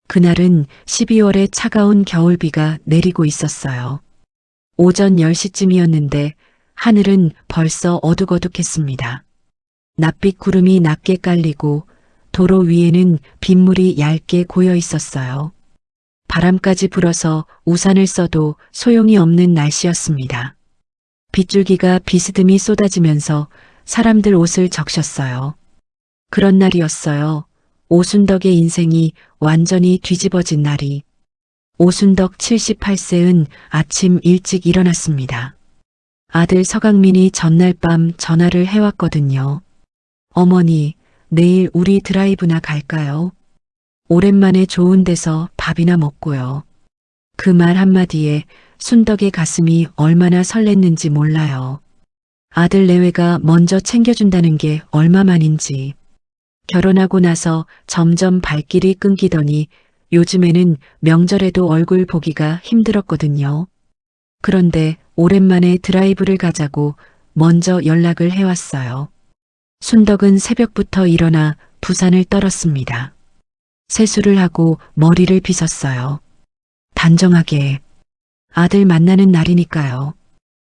그날은 12월의 차가운 겨울비가 내리고 있었어요. 오전 10시쯤이었는데 하늘은 벌써 어둑어둑했습니다. 낯빛 구름이 낮게 깔리고 도로 위에는 빗물이 얇게 고여 있었어요. 바람까지 불어서 우산을 써도 소용이 없는 날씨였습니다. 빗줄기가 비스듬히 쏟아지면서 사람들 옷을 적셨어요. 그런 날이었어요. 오순덕의 인생이 완전히 뒤집어진 날이. 오순덕 78세은 아침 일찍 일어났습니다. 아들 서강민이 전날 밤 전화를 해왔거든요. 어머니, 내일 우리 드라이브나 갈까요? 오랜만에 좋은 데서 밥이나 먹고요. 그 말 한마디에 순덕의 가슴이 얼마나 설렜는지 몰라요. 아들 내외가 먼저 챙겨준다는 게 얼마만인지. 결혼하고 나서 점점 발길이 끊기더니 요즘에는 명절에도 얼굴 보기가 힘들었거든요. 그런데 오랜만에 드라이브를 가자고 먼저 연락을 해왔어요. 순덕은 새벽부터 일어나 부산을 떨었습니다. 세수를 하고 머리를 빗었어요. 단정하게. 아들 만나는 날이니까요.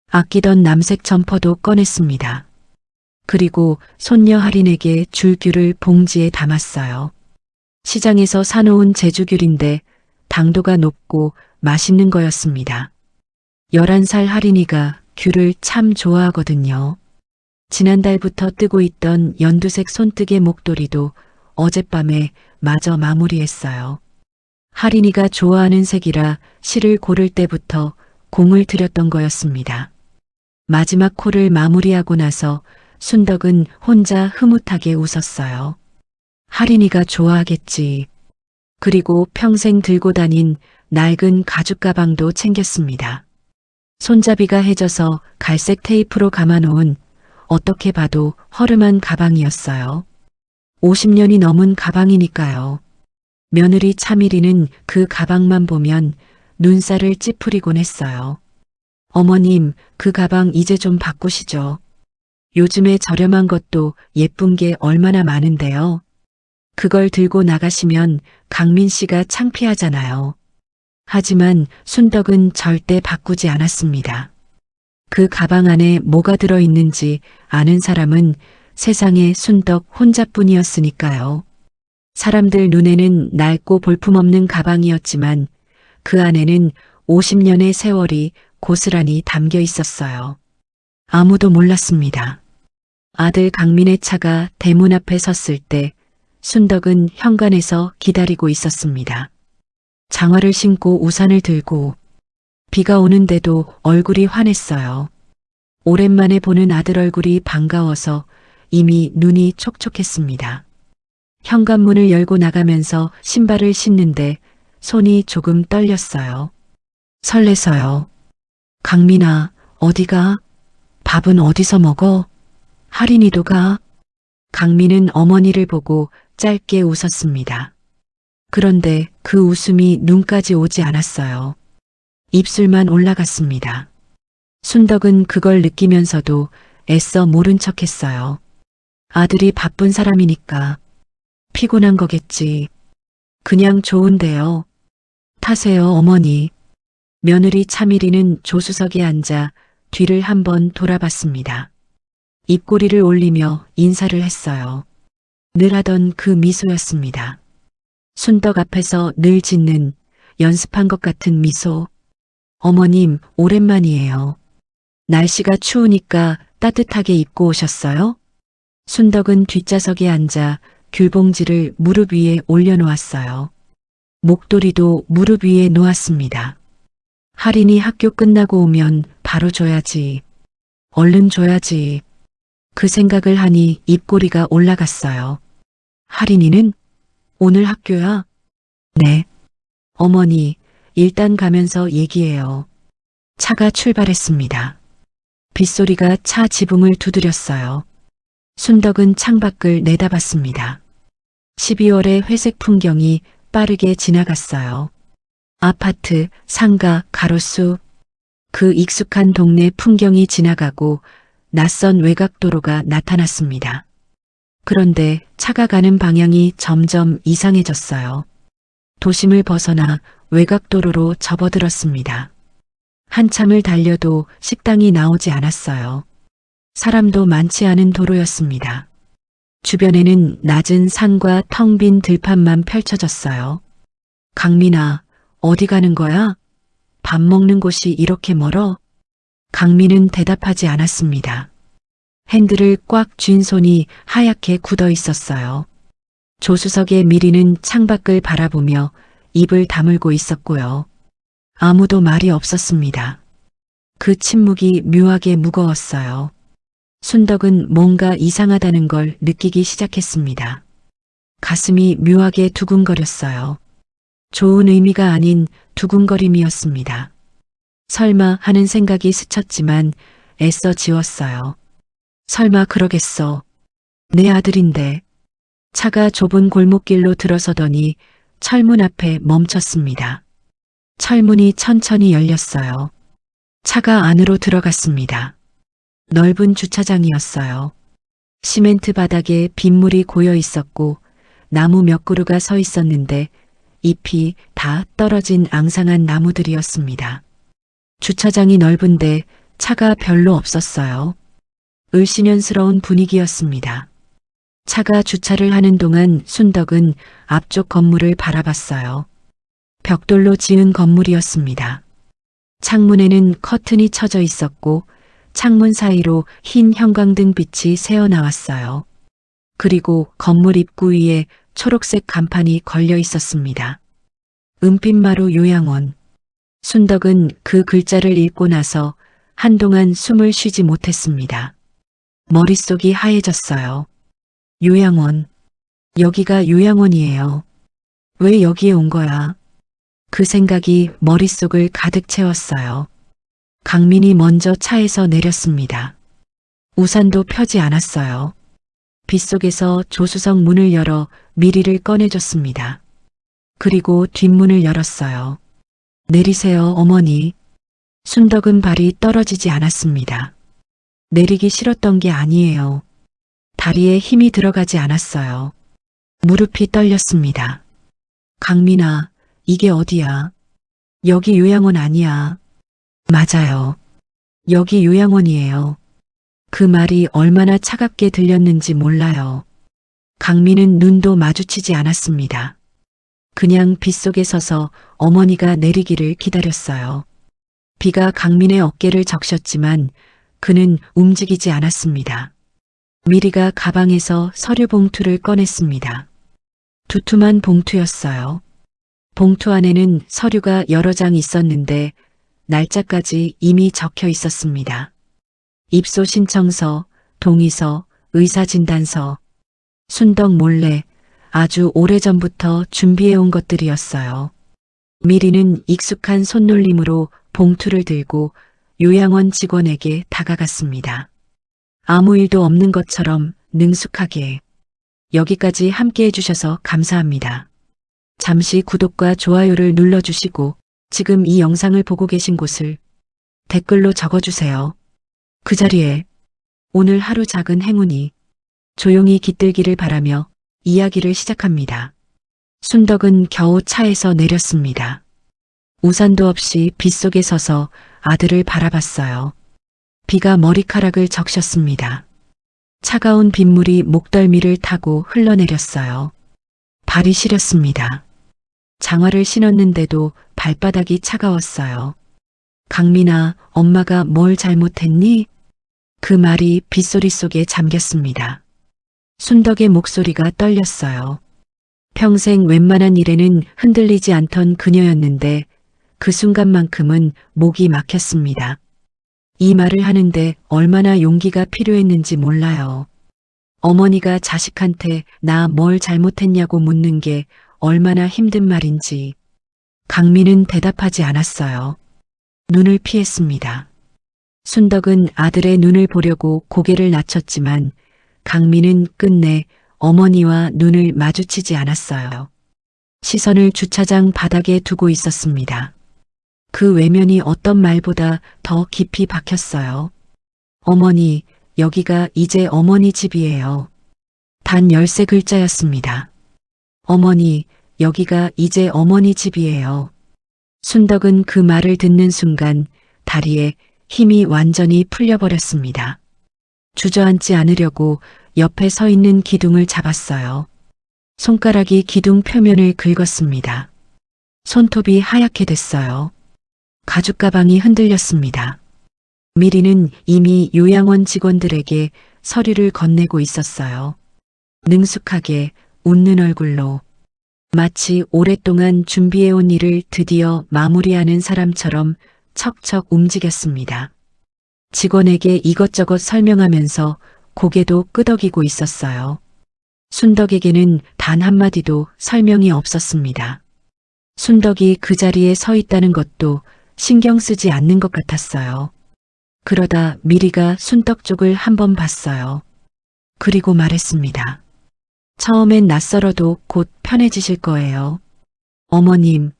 아끼던 남색 점퍼도 꺼냈습니다. 그리고 손녀 할인에게 줄 귤을 봉지에 담았어요. 시장에서 사놓은 제주귤인데 당도가 높고 맛있는 거였습니다. 11살 할인이가 귤을 참 좋아하거든요. 지난달부터 뜨고 있던 연두색 손뜨개 목도리도 어젯밤에 마저 마무리했어요. 할인이가 좋아하는 색이라 실을 고를 때부터 공을 들였던 거였습니다. 마지막 콜을 마무리하고 나서 순덕은 혼자 흐뭇하게 웃었어요. 할인이가 좋아하겠지. 그리고 평생 들고 다닌 낡은 가죽 가방도 챙겼습니다. 손잡이가 해져서 갈색 테이프로 감아놓은 어떻게 봐도 허름한 가방이었어요. 50년이 넘은 가방이니까요. 며느리 차미리는 그 가방만 보면 눈살을 찌푸리곤 했어요. 어머님, 그 가방 이제 좀 바꾸시죠. 요즘에 저렴한 것도 예쁜 게 얼마나 많은데요. 그걸 들고 나가시면 강민 씨가 창피하잖아요. 하지만 순덕은 절대 바꾸지 않았습니다. 그 가방 안에 뭐가 들어있는지 아는 사람은 세상에 순덕 혼자뿐이었으니까요. 사람들 눈에는 낡고 볼품없는 가방이었지만 그 안에는 50년의 세월이 고스란히 담겨 있었어요. 아무도 몰랐습니다. 아들 강민의 차가 대문 앞에 섰을 때 순덕은 현관에서 기다리고 있었습니다. 장화를 신고 우산을 들고 비가 오는데도 얼굴이 환했어요. 오랜만에 보는 아들 얼굴이 반가워서 이미 눈이 촉촉했습니다. 현관문을 열고 나가면서 신발을 신는데 손이 조금 떨렸어요. 설레서요. 강민아, 어디가? 밥은 어디서 먹어? 할인이도 가? 강민은 어머니를 보고 짧게 웃었습니다. 그런데 그 웃음이 눈까지 오지 않았어요. 입술만 올라갔습니다. 순덕은 그걸 느끼면서도 애써 모른 척했어요. 아들이 바쁜 사람이니까 피곤한 거겠지. 그냥 좋은데요. 타세요, 어머니. 며느리 차미리는 조수석에 앉아 뒤를 한번 돌아봤습니다. 입꼬리를 올리며 인사를 했어요. 늘 하던 그 미소였습니다. 순덕 앞에서 늘 짓는 연습한 것 같은 미소. 어머님, 오랜만이에요. 날씨가 추우니까 따뜻하게 입고 오셨어요? 순덕은 뒷좌석에 앉아 귤봉지를 무릎 위에 올려놓았어요. 목도리도 무릎 위에 놓았습니다. 할인이 학교 끝나고 오면 바로 줘야지. 얼른 줘야지. 그 생각을 하니 입꼬리가 올라갔어요. 할인이는? 오늘 학교야? 네. 어머니, 일단 가면서 얘기해요. 차가 출발했습니다. 빗소리가 차 지붕을 두드렸어요. 순덕은 창밖을 내다봤습니다. 12월의 회색 풍경이 빠르게 지나갔어요. 아파트, 상가, 가로수, 그 익숙한 동네 풍경이 지나가고 낯선 외곽도로가 나타났습니다. 그런데 차가 가는 방향이 점점 이상해졌어요. 도심을 벗어나 외곽도로로 접어들었습니다. 한참을 달려도 식당이 나오지 않았어요. 사람도 많지 않은 도로였습니다. 주변에는 낮은 산과 텅 빈 들판만 펼쳐졌어요. 강민아, 어디 가는 거야? 밥 먹는 곳이 이렇게 멀어? 강민은 대답하지 않았습니다. 핸들을 꽉 쥔 손이 하얗게 굳어 있었어요. 조수석의 미리는 창밖을 바라보며 입을 다물고 있었고요. 아무도 말이 없었습니다. 그 침묵이 묘하게 무거웠어요. 순덕은 뭔가 이상하다는 걸 느끼기 시작했습니다. 가슴이 묘하게 두근거렸어요. 좋은 의미가 아닌 두근거림이었습니다. 설마 하는 생각이 스쳤지만 애써 지웠어요. 설마 그러겠어. 내 아들인데. 차가 좁은 골목길로 들어서더니 철문 앞에 멈췄습니다. 철문이 천천히 열렸어요. 차가 안으로 들어갔습니다. 넓은 주차장이었어요. 시멘트 바닥에 빗물이 고여 있었고 나무 몇 그루가 서 있었는데 잎이 다 떨어진 앙상한 나무들이었습니다. 주차장이 넓은데 차가 별로 없었어요. 을씨년스러운 분위기였습니다. 차가 주차를 하는 동안 순덕은 앞쪽 건물을 바라봤어요. 벽돌로 지은 건물이었습니다. 창문에는 커튼이 쳐져 있었고 창문 사이로 흰 형광등 빛이 새어나왔어요. 그리고 건물 입구 위에 초록색 간판이 걸려 있었습니다. 은빛마루 요양원. 순덕은 그 글자를 읽고 나서 한동안 숨을 쉬지 못했습니다. 머릿속이 하얘졌어요. 요양원. 여기가 요양원이에요. 왜 여기에 온 거야? 그 생각이 머릿속을 가득 채웠어요. 강민이 먼저 차에서 내렸습니다. 우산도 펴지 않았어요. 빗속에서 조수석 문을 열어 미리를 꺼내줬습니다. 그리고 뒷문을 열었어요. 내리세요, 어머니. 순덕은 발이 떨어지지 않았습니다. 내리기 싫었던 게 아니에요. 다리에 힘이 들어가지 않았어요. 무릎이 떨렸습니다. 강민아, 이게 어디야? 여기 요양원 아니야. 맞아요. 여기 요양원이에요. 그 말이 얼마나 차갑게 들렸는지 몰라요. 강민은 눈도 마주치지 않았습니다. 그냥 빗속에 서서 어머니가 내리기를 기다렸어요. 비가 강민의 어깨를 적셨지만 그는 움직이지 않았습니다. 미리가 가방에서 서류 봉투를 꺼냈습니다. 두툼한 봉투였어요. 봉투 안에는 서류가 여러 장 있었는데 날짜까지 이미 적혀 있었습니다. 입소 신청서, 동의서, 의사진단서. 순덕 몰래 아주 오래전부터 준비해온 것들이었어요. 미리는 익숙한 손놀림으로 봉투를 들고 요양원 직원에게 다가갔습니다. 아무 일도 없는 것처럼 능숙하게. 여기까지 함께 해주셔서 감사합니다. 잠시 구독과 좋아요를 눌러주시고 지금 이 영상을 보고 계신 곳을 댓글로 적어주세요. 그 자리에 오늘 하루 작은 행운이 조용히 깃들기를 바라며 이야기를 시작합니다. 순덕은 겨우 차에서 내렸습니다. 우산도 없이 빗속에 서서 아들을 바라봤어요. 비가 머리카락을 적셨습니다. 차가운 빗물이 목덜미를 타고 흘러내렸어요. 발이 시렸습니다. 장화를 신었는데도 발바닥이 차가웠어요. 강민아, 엄마가 뭘 잘못했니? 그 말이 빗소리 속에 잠겼습니다. 순덕의 목소리가 떨렸어요. 평생 웬만한 일에는 흔들리지 않던 그녀였는데 그 순간만큼은 목이 막혔습니다. 이 말을 하는데 얼마나 용기가 필요했는지 몰라요. 어머니가 자식한테 나 뭘 잘못했냐고 묻는 게 얼마나 힘든 말인지. 강민은 대답하지 않았어요. 눈을 피했습니다. 순덕은 아들의 눈을 보려고 고개를 낮췄지만 강민은 끝내 어머니와 눈을 마주치지 않았어요. 시선을 주차장 바닥에 두고 있었습니다. 그 외면이 어떤 말보다 더 깊이 박혔어요. 어머니, 여기가 이제 어머니 집이에요. 단 13글자였습니다. 어머니, 여기가 이제 어머니 집이에요. 순덕은 그 말을 듣는 순간 다리에 힘이 완전히 풀려버렸습니다. 주저앉지 않으려고 옆에 서 있는 기둥을 잡았어요. 손가락이 기둥 표면을 긁었습니다. 손톱이 하얗게 됐어요. 가죽 가방이 흔들렸습니다. 미리는 이미 요양원 직원들에게 서류를 건네고 있었어요. 능숙하게 웃는 얼굴로 마치 오랫동안 준비해온 일을 드디어 마무리하는 사람처럼 척척 움직였습니다. 직원에게 이것저것 설명하면서 고개도 끄덕이고 있었어요. 순덕에게는 단 한마디도 설명이 없었습니다. 순덕이 그 자리에 서 있다는 것도 신경 쓰지 않는 것 같았어요. 그러다 미리가 순덕 쪽을 한번 봤어요. 그리고 말했습니다. 처음엔 낯설어도 곧 편해지실 거예요. 어머님,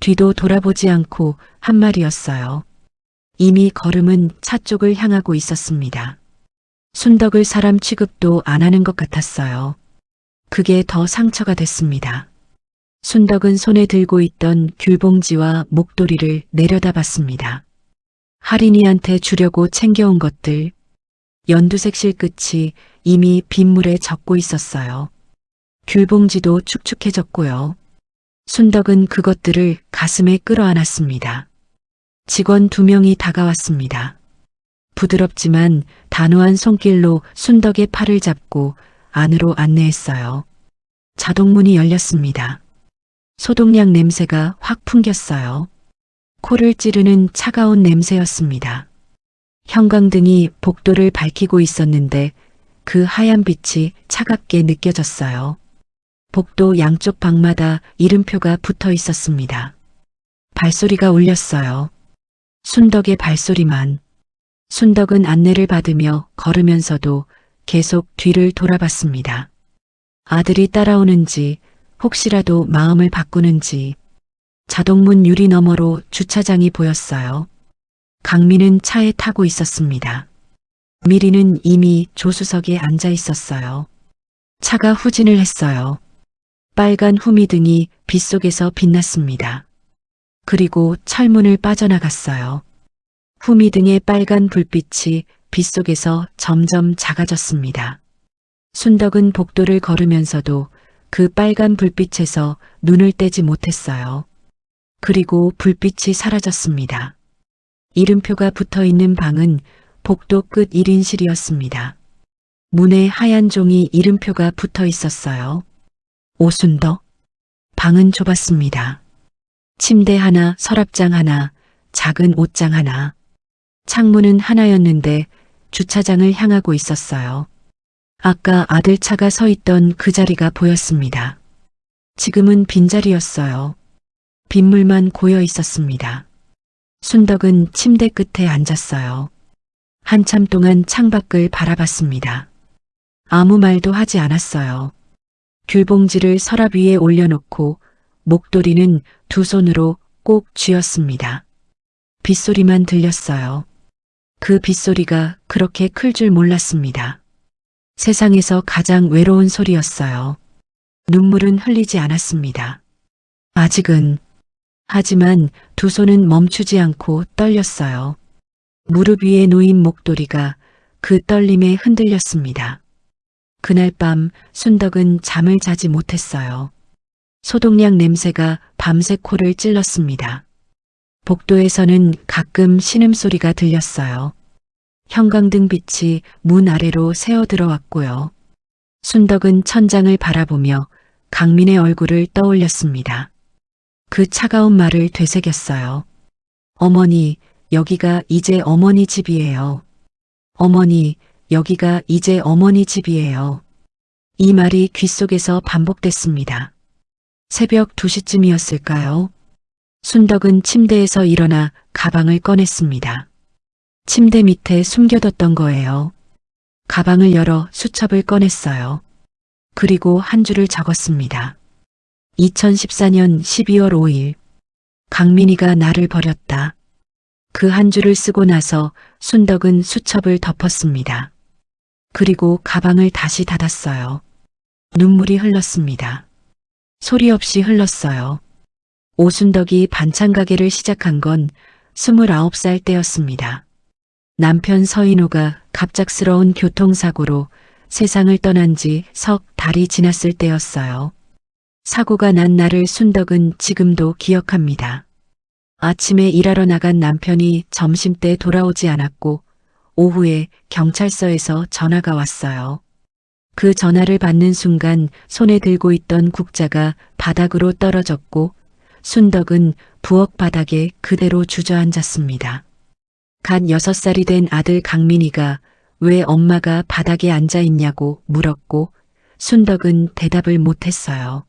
뒤도 돌아보지 않고 한 말이었어요. 이미 걸음은 차 쪽을 향하고 있었습니다. 순덕을 사람 취급도 안 하는 것 같았어요. 그게 더 상처가 됐습니다. 순덕은 손에 들고 있던 귤봉지와 목도리를 내려다봤습니다. 할인이한테 주려고 챙겨온 것들, 연두색 실끝이 이미 빗물에 젖고 있었어요. 귤봉지도 축축해졌고요. 순덕은 그것들을 가슴에 끌어안았습니다. 직원 2명이 다가왔습니다. 부드럽지만 단호한 손길로 순덕의 팔을 잡고 안으로 안내했어요. 자동문이 열렸습니다. 소독약 냄새가 확 풍겼어요. 코를 찌르는 차가운 냄새였습니다. 형광등이 복도를 밝히고 있었는데 그 하얀 빛이 차갑게 느껴졌어요. 복도 양쪽 방마다 이름표가 붙어 있었습니다. 발소리가 울렸어요. 순덕의 발소리만. 순덕은 안내를 받으며 걸으면서도 계속 뒤를 돌아봤습니다. 아들이 따라오는지 혹시라도 마음을 바꾸는지. 자동문 유리 너머로 주차장이 보였어요. 강민은 차에 타고 있었습니다. 미리는 이미 조수석에 앉아 있었어요. 차가 후진을 했어요. 빨간 후미등이 빗속에서 빛났습니다. 그리고 철문을 빠져나갔어요. 후미등의 빨간 불빛이 빗속에서 점점 작아졌습니다. 순덕은 복도를 걸으면서도 그 빨간 불빛에서 눈을 떼지 못했어요. 그리고 불빛이 사라졌습니다. 이름표가 붙어 있는 방은 복도 끝 1인실이었습니다. 문에 하얀 종이 이름표가 붙어 있었어요. 오순덕. 방은 좁았습니다. 침대 하나, 서랍장 하나, 작은 옷장 하나. 창문은 하나였는데 주차장을 향하고 있었어요. 아까 아들 차가 서 있던 그 자리가 보였습니다. 지금은 빈자리였어요. 빗물만 고여 있었습니다. 순덕은 침대 끝에 앉았어요. 한참 동안 창밖을 바라봤습니다. 아무 말도 하지 않았어요. 귤봉지를 서랍 위에 올려놓고 목도리는 2손으로 꼭 쥐었습니다. 빗소리만 들렸어요. 그 빗소리가 그렇게 클 줄 몰랐습니다. 세상에서 가장 외로운 소리였어요. 눈물은 흘리지 않았습니다. 아직은. 하지만 2손은 멈추지 않고 떨렸어요. 무릎 위에 놓인 목도리가 그 떨림에 흔들렸습니다. 그날 밤 순덕은 잠을 자지 못했어요. 소독약 냄새가 밤새 코를 찔렀습니다. 복도에서는 가끔 신음소리가 들렸어요. 형광등 빛이 문 아래로 새어 들어왔고요. 순덕은 천장을 바라보며 강민의 얼굴을 떠올렸습니다. 그 차가운 말을 되새겼어요. 어머니, 여기가 이제 어머니 집이에요. 어머니, 여기가 이제 어머니 집이에요. 이 말이 귓속에서 반복됐습니다. 새벽 2시쯤이었을까요? 순덕은 침대에서 일어나 가방을 꺼냈습니다. 침대 밑에 숨겨뒀던 거예요. 가방을 열어 수첩을 꺼냈어요. 그리고 한 줄을 적었습니다. 2014년 12월 5일. 강민이가 나를 버렸다. 그 한 줄을 쓰고 나서 순덕은 수첩을 덮었습니다. 그리고 가방을 다시 닫았어요. 눈물이 흘렀습니다. 소리 없이 흘렀어요. 오순덕이 반찬 가게를 시작한 건 29살 때였습니다. 남편 서인호가 갑작스러운 교통사고로 세상을 떠난 지 석 달이 지났을 때였어요. 사고가 난 날을 순덕은 지금도 기억합니다. 아침에 일하러 나간 남편이 점심때 돌아오지 않았고 오후에 경찰서에서 전화가 왔어요. 그 전화를 받는 순간 손에 들고 있던 국자가 바닥으로 떨어졌고 순덕은 부엌 바닥에 그대로 주저앉았습니다. 갓 6살이 된 아들 강민이가 왜 엄마가 바닥에 앉아 있냐고 물었고 순덕은 대답을 못했어요.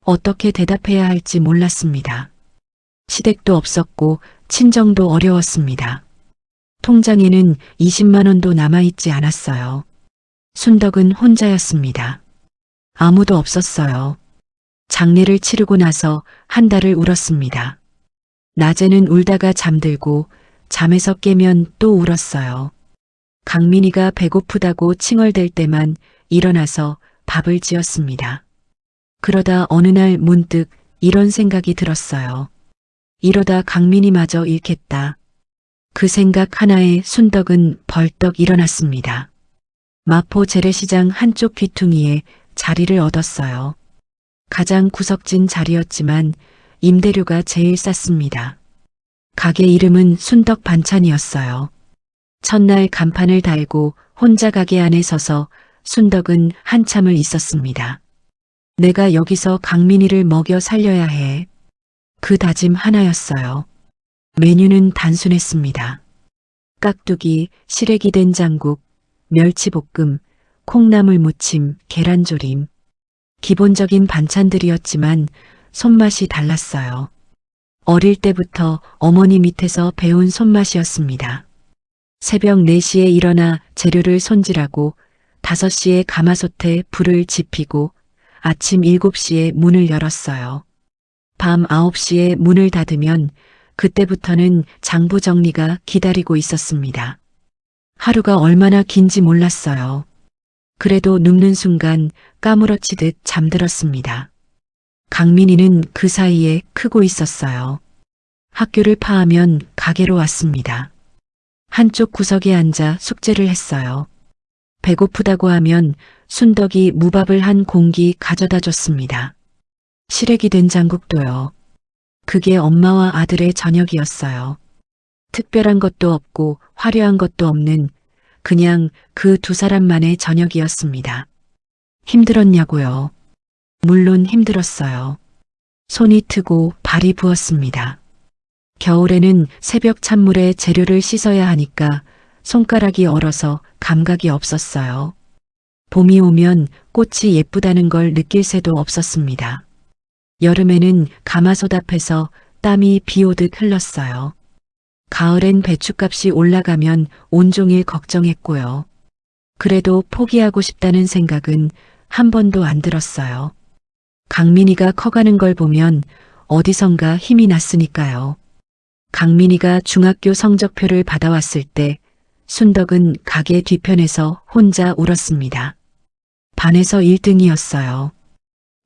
어떻게 대답해야 할지 몰랐습니다. 시댁도 없었고 친정도 어려웠습니다. 통장에는 20만 원도 남아있지 않았어요. 순덕은 혼자였습니다. 아무도 없었어요. 장례를 치르고 나서 한 달을 울었습니다. 낮에는 울다가 잠들고 잠에서 깨면 또 울었어요. 강민이가 배고프다고 칭얼댈 때만 일어나서 밥을 지었습니다. 그러다 어느 날 문득 이런 생각이 들었어요. 이러다 강민이마저 잃겠다. 그 생각 하나에 순덕은 벌떡 일어났습니다. 마포 재래시장 한쪽 귀퉁이에 자리를 얻었어요. 가장 구석진 자리였지만 임대료가 제일 쌌습니다. 가게 이름은 순덕 반찬이었어요. 첫날 간판을 달고 혼자 가게 안에 서서 순덕은 한참을 있었습니다. 내가 여기서 강민이를 먹여 살려야 해. 그 다짐 하나였어요. 메뉴는 단순했습니다. 깍두기, 시래기 된장국, 멸치볶음, 콩나물 무침, 계란조림. 기본적인 반찬들이었지만 손맛이 달랐어요. 어릴 때부터 어머니 밑에서 배운 손맛이었습니다. 새벽 4시에 일어나 재료를 손질하고 5시에 가마솥에 불을 지피고 아침 7시에 문을 열었어요. 밤 9시에 문을 닫으면 그때부터는 장부 정리가 기다리고 있었습니다. 하루가 얼마나 긴지 몰랐어요. 그래도 눕는 순간 까무러치듯 잠들었습니다. 강민이는 그 사이에 크고 있었어요. 학교를 파하면 가게로 왔습니다. 한쪽 구석에 앉아 숙제를 했어요. 배고프다고 하면 순덕이 무밥을 한 공기 가져다 줬습니다. 시래기 된장국도요. 그게 엄마와 아들의 저녁이었어요. 특별한 것도 없고 화려한 것도 없는 그냥 그 두 사람만의 저녁이었습니다. 힘들었냐고요? 물론 힘들었어요. 손이 트고 발이 부었습니다. 겨울에는 새벽 찬물에 재료를 씻어야 하니까 손가락이 얼어서 감각이 없었어요. 봄이 오면 꽃이 예쁘다는 걸 느낄 새도 없었습니다. 여름에는 가마솥 앞에서 땀이 비 오듯 흘렀어요. 가을엔 배춧값이 올라가면 온종일 걱정했고요. 그래도 포기하고 싶다는 생각은 한 번도 안 들었어요. 강민이가 커가는 걸 보면 어디선가 힘이 났으니까요. 강민이가 중학교 성적표를 받아왔을 때 순덕은 가게 뒤편에서 혼자 울었습니다. 반에서 1등이었어요.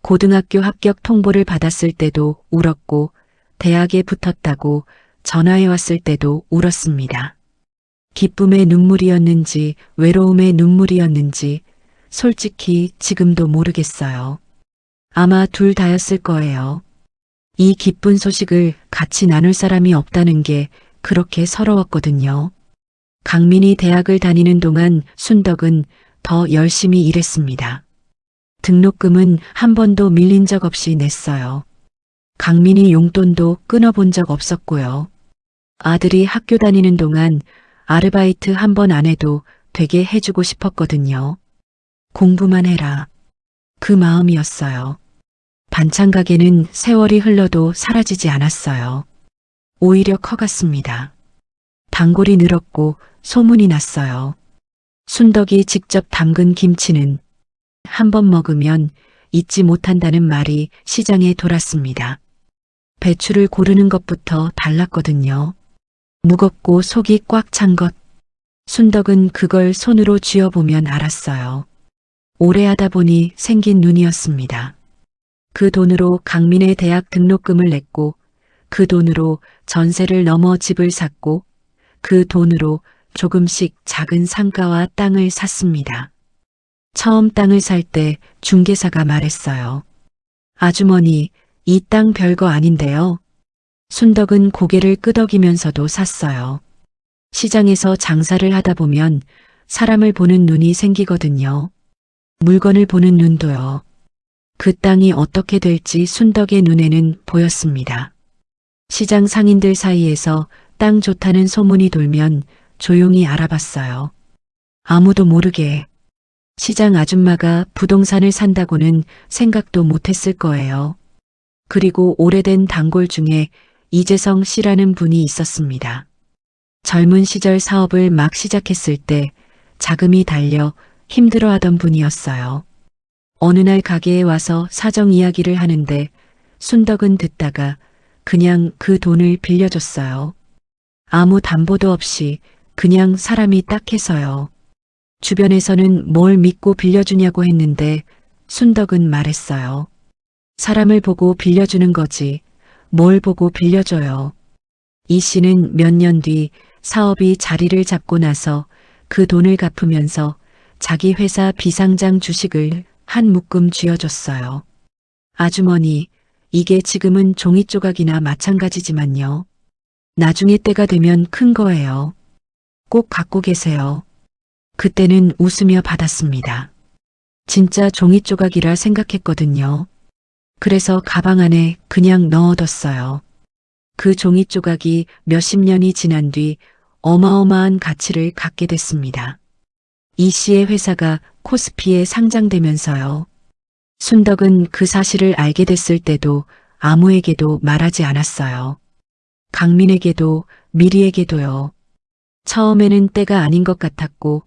고등학교 합격 통보를 받았을 때도 울었고 대학에 붙었다고 전화해 왔을 때도 울었습니다. 기쁨의 눈물이었는지 외로움의 눈물이었는지 솔직히 지금도 모르겠어요. 아마 둘 다였을 거예요. 이 기쁜 소식을 같이 나눌 사람이 없다는 게 그렇게 서러웠거든요. 강민이 대학을 다니는 동안 순덕은 더 열심히 일했습니다. 등록금은 한 번도 밀린 적 없이 냈어요. 강민이 용돈도 끊어본 적 없었고요. 아들이 학교 다니는 동안 아르바이트 한 번 안 해도 되게 해주고 싶었거든요. 공부만 해라. 그 마음이었어요. 반찬 가게는 세월이 흘러도 사라지지 않았어요. 오히려 커갔습니다. 단골이 늘었고 소문이 났어요. 순덕이 직접 담근 김치는 한 번 먹으면 잊지 못한다는 말이 시장에 돌았습니다. 배추를 고르는 것부터 달랐거든요. 무겁고 속이 꽉 찬 것. 순덕은 그걸 손으로 쥐어보면 알았어요. 오래 하다 보니 생긴 눈이었습니다. 그 돈으로 강민의 대학 등록금을 냈고 그 돈으로 전세를 넘어 집을 샀고 그 돈으로 조금씩 작은 상가와 땅을 샀습니다. 처음 땅을 살 때 중개사가 말했어요. 아주머니, 이 땅 별거 아닌데요. 순덕은 고개를 끄덕이면서도 샀어요. 시장에서 장사를 하다 보면 사람을 보는 눈이 생기거든요. 물건을 보는 눈도요. 그 땅이 어떻게 될지 순덕의 눈에는 보였습니다. 시장 상인들 사이에서 땅 좋다는 소문이 돌면 조용히 알아봤어요. 아무도 모르게. 시장 아줌마가 부동산을 산다고는 생각도 못했을 거예요. 그리고 오래된 단골 중에 이재성 씨라는 분이 있었습니다. 젊은 시절 사업을 막 시작했을 때 자금이 달려 힘들어하던 분이었어요. 어느 날 가게에 와서 사정 이야기를 하는데 순덕은 듣다가 그냥 그 돈을 빌려줬어요. 아무 담보도 없이 그냥 사람이 딱해서요. 주변에서는 뭘 믿고 빌려주냐고 했는데 순덕은 말했어요. 사람을 보고 빌려주는 거지 뭘 보고 빌려줘요. 이 씨는 몇 년 뒤 사업이 자리를 잡고 나서 그 돈을 갚으면서 자기 회사 비상장 주식을 한 묶음 쥐어줬어요. 아주머니, 이게 지금은 종이 조각이나 마찬가지지만요. 나중에 때가 되면 큰 거예요. 꼭 갖고 계세요. 그때는 웃으며 받았습니다. 진짜 종이 조각이라 생각했거든요. 그래서 가방 안에 그냥 넣어뒀어요. 그 종이 조각이 몇십 년이 지난 뒤 어마어마한 가치를 갖게 됐습니다. 이 씨의 회사가 코스피에 상장되면서요. 순덕은 그 사실을 알게 됐을 때도 아무에게도 말하지 않았어요. 강민에게도 미리에게도요. 처음에는 때가 아닌 것 같았고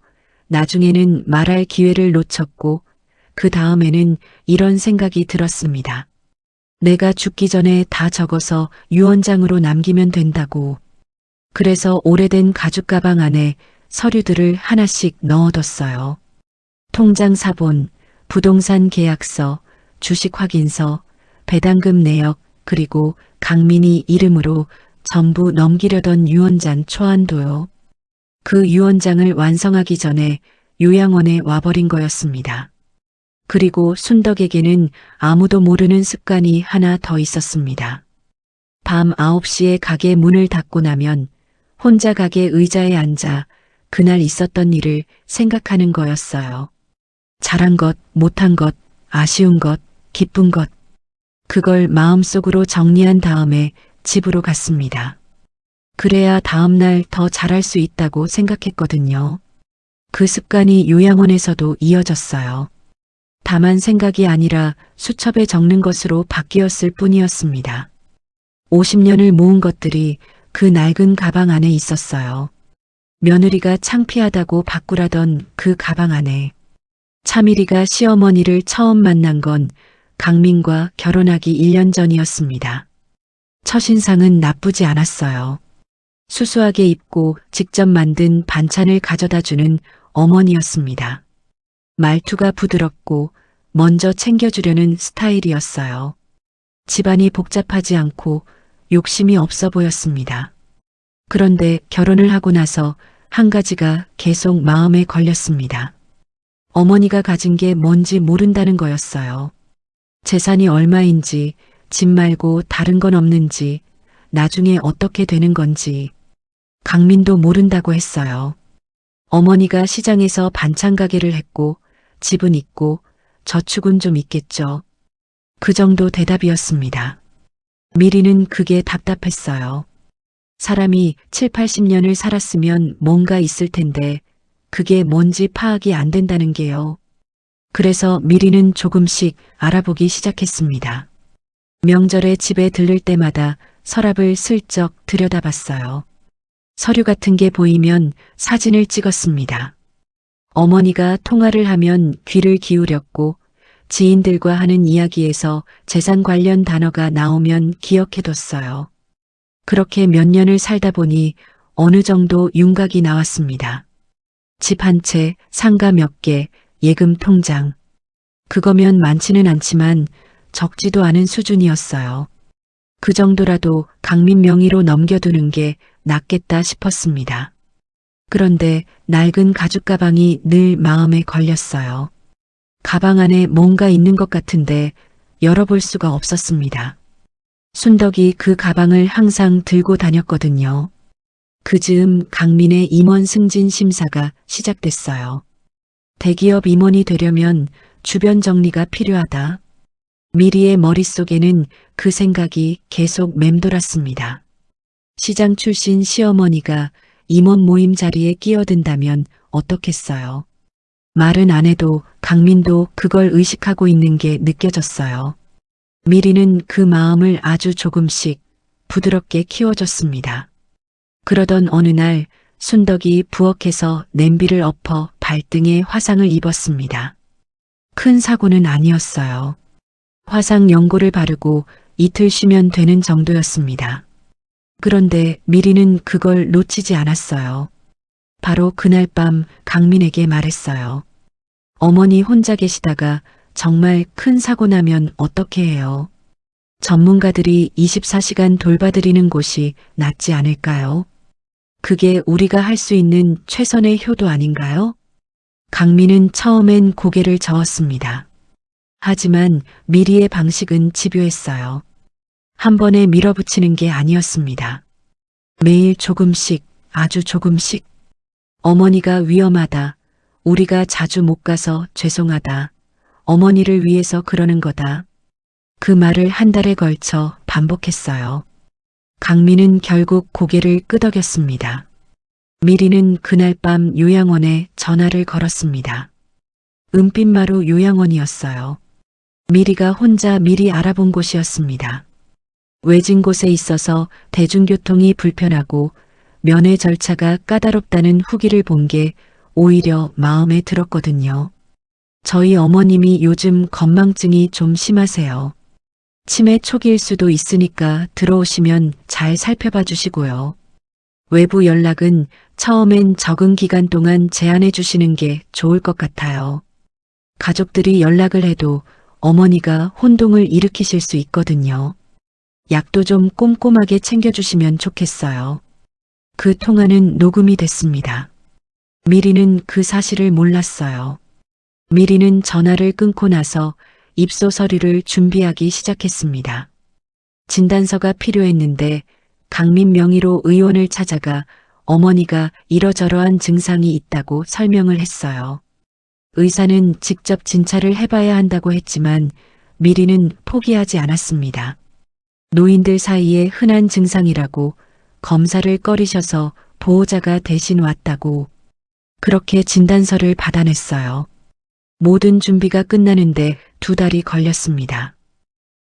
나중에는 말할 기회를 놓쳤고 그 다음에는 이런 생각이 들었습니다. 내가 죽기 전에 다 적어서 유언장으로 남기면 된다고. 그래서 오래된 가죽 가방 안에 서류들을 하나씩 넣어뒀어요. 통장 사본, 부동산 계약서, 주식 확인서, 배당금 내역, 그리고 강민이 이름으로 전부 넘기려던 유언장 초안도요. 그 유언장을 완성하기 전에 요양원에 와버린 거였습니다. 그리고 순덕에게는 아무도 모르는 습관이 하나 더 있었습니다. 밤 9시에 가게 문을 닫고 나면 혼자 가게 의자에 앉아 그날 있었던 일을 생각하는 거였어요. 잘한 것, 못한 것, 아쉬운 것, 기쁜 것. 그걸 마음속으로 정리한 다음에 집으로 갔습니다. 그래야 다음날 더 잘할 수 있다고 생각했거든요. 그 습관이 요양원에서도 이어졌어요. 다만 생각이 아니라 수첩에 적는 것으로 바뀌었을 뿐이었습니다. 50년을 모은 것들이 그 낡은 가방 안에 있었어요. 며느리가 창피하다고 바꾸라던 그 가방 안에. 차미리가 시어머니를 처음 만난 건 강민과 결혼하기 1년 전이었습니다. 첫인상은 나쁘지 않았어요. 수수하게 입고 직접 만든 반찬을 가져다 주는 어머니였습니다. 말투가 부드럽고 먼저 챙겨주려는 스타일이었어요. 집안이 복잡하지 않고 욕심이 없어 보였습니다. 그런데 결혼을 하고 나서 한 가지가 계속 마음에 걸렸습니다. 어머니가 가진 게 뭔지 모른다는 거였어요. 재산이 얼마인지, 집 말고 다른 건 없는지, 나중에 어떻게 되는 건지. 강민도 모른다고 했어요. 어머니가 시장에서 반찬 가게를 했고 집은 있고 저축은 좀 있겠죠. 그 정도 대답이었습니다. 미리는 그게 답답했어요. 사람이 7, 80년을 살았으면 뭔가 있을 텐데 그게 뭔지 파악이 안 된다는 게요. 그래서 미리는 조금씩 알아보기 시작했습니다. 명절에 집에 들를 때마다 서랍을 슬쩍 들여다봤어요. 서류 같은 게 보이면 사진을 찍었습니다. 어머니가 통화를 하면 귀를 기울였고 지인들과 하는 이야기에서 재산 관련 단어가 나오면 기억해뒀어요. 그렇게 몇 년을 살다 보니 어느 정도 윤곽이 나왔습니다. 집 한 채, 상가 몇 개, 예금 통장. 그거면 많지는 않지만 적지도 않은 수준이었어요. 그 정도라도 강민 명의로 넘겨두는 게 낫겠다 싶었습니다. 그런데 낡은 가죽 가방이 늘 마음에 걸렸어요. 가방 안에 뭔가 있는 것 같은데 열어볼 수가 없었습니다. 순덕이 그 가방을 항상 들고 다녔거든요. 그 즈음 강민의 임원 승진 심사가 시작됐어요. 대기업 임원이 되려면 주변 정리가 필요하다. 미리의 머릿속에는 그 생각이 계속 맴돌았습니다. 시장 출신 시어머니가 임원 모임 자리에 끼어든다면 어떻겠어요? 말은 안 해도 강민도 그걸 의식하고 있는 게 느껴졌어요. 미리는 그 마음을 아주 조금씩 부드럽게 키워줬습니다. 그러던 어느 날 순덕이 부엌에서 냄비를 엎어 발등에 화상을 입었습니다. 큰 사고는 아니었어요. 화상 연고를 바르고 이틀 쉬면 되는 정도였습니다. 그런데 미리는 그걸 놓치지 않았어요. 바로 그날 밤 강민에게 말했어요. 어머니 혼자 계시다가 정말 큰 사고 나면 어떻게 해요? 전문가들이 24시간 돌봐드리는 곳이 낫지 않을까요? 그게 우리가 할 수 있는 최선의 효도 아닌가요? 강민은 처음엔 고개를 저었습니다. 하지만 미리의 방식은 집요했어요. 한 번에 밀어붙이는 게 아니었습니다. 매일 조금씩, 아주 조금씩. 어머니가 위험하다. 우리가 자주 못 가서 죄송하다. 어머니를 위해서 그러는 거다. 그 말을 한 달에 걸쳐 반복했어요. 강민은 결국 고개를 끄덕였습니다. 미리는 그날 밤 요양원에 전화를 걸었습니다. 은빛마루 요양원이었어요. 미리가 혼자 미리 알아본 곳이었습니다. 외진 곳에 있어서 대중교통이 불편하고 면회 절차가 까다롭다는 후기를 본 게 오히려 마음에 들었거든요. 저희 어머님이 요즘 건망증이 좀 심하세요. 치매 초기일 수도 있으니까 들어오시면 잘 살펴봐 주시고요. 외부 연락은 처음엔 적응 기간 동안 제한해 주시는 게 좋을 것 같아요. 가족들이 연락을 해도 어머니가 혼동을 일으키실 수 있거든요. 약도 좀 꼼꼼하게 챙겨주시면 좋겠어요. 그 통화는 녹음이 됐습니다. 미리는 그 사실을 몰랐어요. 미리는 전화를 끊고 나서 입소 서류를 준비하기 시작했습니다. 진단서가 필요했는데 강민 명의로 의원을 찾아가 어머니가 이러저러한 증상이 있다고 설명을 했어요. 의사는 직접 진찰을 해봐야 한다고 했지만 미리는 포기하지 않았습니다. 노인들 사이에 흔한 증상이라고 검사를 꺼리셔서 보호자가 대신 왔다고 그렇게 진단서를 받아냈어요. 모든 준비가 끝나는데 2달이 걸렸습니다.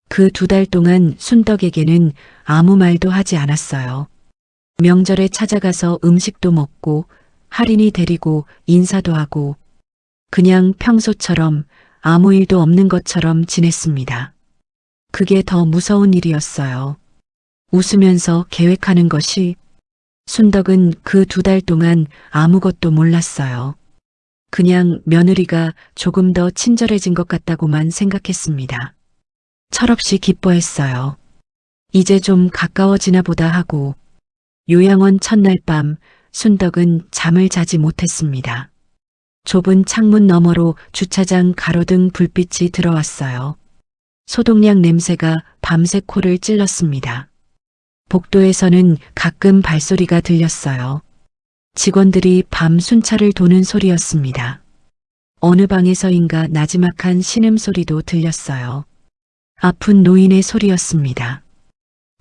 그 2달 동안 순덕에게는 아무 말도 하지 않았어요. 명절에 찾아가서 음식도 먹고 할인이 데리고 인사도 하고 그냥 평소처럼 아무 일도 없는 것처럼 지냈습니다. 그게 더 무서운 일이었어요. 웃으면서 계획하는 것이 순덕은 그 2달 동안 아무것도 몰랐어요. 그냥 며느리가 조금 더 친절해진 것 같다고만 생각했습니다. 철없이 기뻐했어요. 이제 좀 가까워지나 보다 하고 요양원 첫날 밤 순덕은 잠을 자지 못했습니다. 좁은 창문 너머로 주차장 가로등 불빛이 들어왔어요. 소독약 냄새가 밤새 코를 찔렀습니다. 복도에서는 가끔 발소리가 들렸어요. 직원들이 밤 순찰을 도는 소리였습니다. 어느 방에서인가 나지막한 신음소리도 들렸어요. 아픈 노인의 소리였습니다.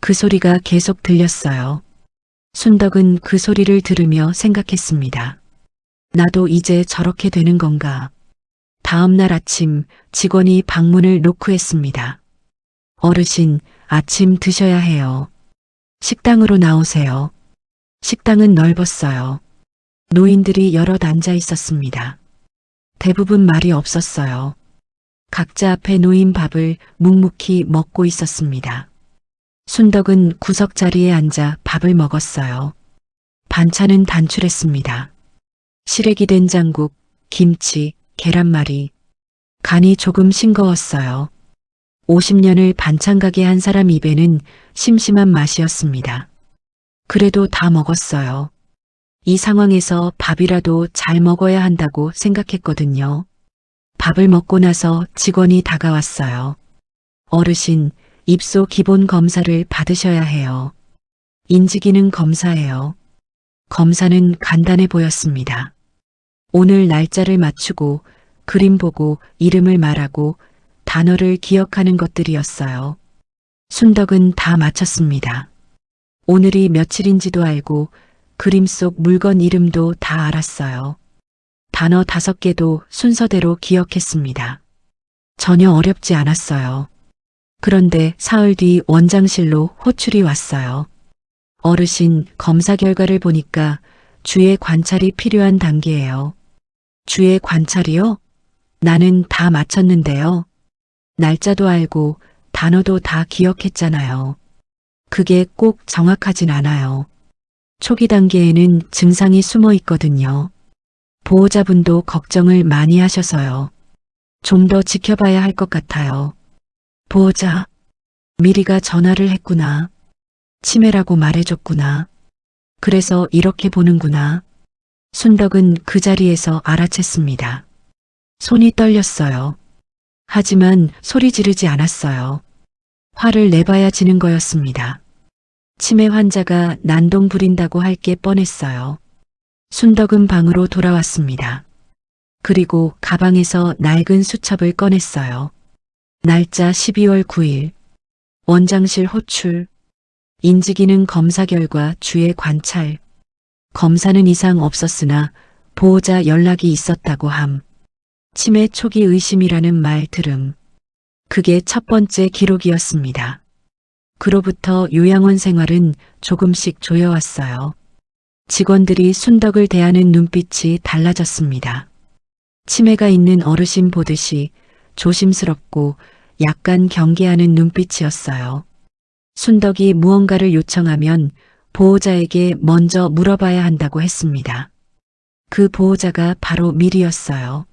그 소리가 계속 들렸어요. 순덕은 그 소리를 들으며 생각했습니다. 나도 이제 저렇게 되는 건가. 다음 날 아침 직원이 방문을 노크했습니다. 어르신, 아침 드셔야 해요. 식당으로 나오세요. 식당은 넓었어요. 노인들이 여럿 앉아 있었습니다. 대부분 말이 없었어요. 각자 앞에 놓인 밥을 묵묵히 먹고 있었습니다. 순덕은 구석 자리에 앉아 밥을 먹었어요. 반찬은 단출했습니다. 시래기 된장국, 김치, 계란말이. 간이 조금 싱거웠어요. 50년을 반찬가게 한 사람 입에는 심심한 맛이었습니다. 그래도 다 먹었어요. 이 상황에서 밥이라도 잘 먹어야 한다고 생각했거든요. 밥을 먹고 나서 직원이 다가왔어요. 어르신, 입소 기본 검사를 받으셔야 해요. 인지기능 검사예요. 검사는 간단해 보였습니다. 오늘 날짜를 맞추고 그림 보고 이름을 말하고 단어를 기억하는 것들이었어요. 순덕은 다 맞췄습니다. 오늘이 며칠인지도 알고 그림 속 물건 이름도 다 알았어요. 단어 5개도 순서대로 기억했습니다. 전혀 어렵지 않았어요. 그런데 사흘 뒤 원장실로 호출이 왔어요. 어르신, 검사 결과를 보니까 주의 관찰이 필요한 단계예요. 주의 관찰이요? 나는 다 맞췄는데요. 날짜도 알고 단어도 다 기억했잖아요. 그게 꼭 정확하진 않아요. 초기 단계에는 증상이 숨어 있거든요. 보호자분도 걱정을 많이 하셔서요. 좀 더 지켜봐야 할 것 같아요. 보호자, 미리가 전화를 했구나. 치매라고 말해줬구나. 그래서 이렇게 보는구나. 순덕은 그 자리에서 알아챘습니다. 손이 떨렸어요. 하지만 소리 지르지 않았어요. 화를 내봐야 지는 거였습니다. 치매 환자가 난동 부린다고 할 게 뻔했어요. 순덕은 방으로 돌아왔습니다. 그리고 가방에서 낡은 수첩을 꺼냈어요. 날짜 12월 9일. 원장실 호출. 인지기능 검사 결과 주의 관찰. 검사는 이상 없었으나 보호자 연락이 있었다고 함. 치매 초기 의심이라는 말 들음. 그게 첫 번째 기록이었습니다. 그로부터 요양원 생활은 조금씩 조여왔어요. 직원들이 순덕을 대하는 눈빛이 달라졌습니다. 치매가 있는 어르신 보듯이 조심스럽고 약간 경계하는 눈빛이었어요. 순덕이 무언가를 요청하면 보호자에게 먼저 물어봐야 한다고 했습니다. 그 보호자가 바로 미리였어요.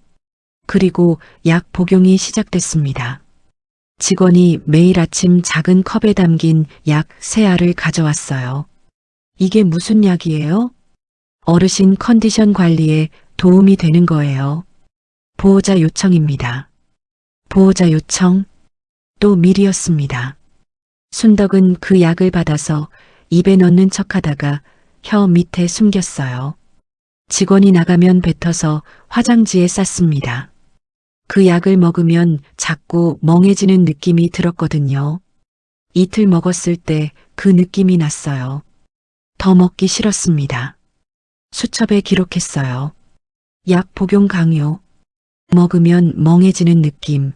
그리고 약 복용이 시작됐습니다. 직원이 매일 아침 작은 컵에 담긴 약 3알을 가져왔어요. 이게 무슨 약이에요? 어르신 컨디션 관리에 도움이 되는 거예요. 보호자 요청입니다. 보호자 요청? 또 미리였습니다. 순덕은 그 약을 받아서 입에 넣는 척하다가 혀 밑에 숨겼어요. 직원이 나가면 뱉어서 화장지에 쌌습니다. 그 약을 먹으면 자꾸 멍해지는 느낌이 들었거든요. 이틀 먹었을 때 그 느낌이 났어요. 더 먹기 싫었습니다. 수첩에 기록했어요. 약 복용 강요. 먹으면 멍해지는 느낌.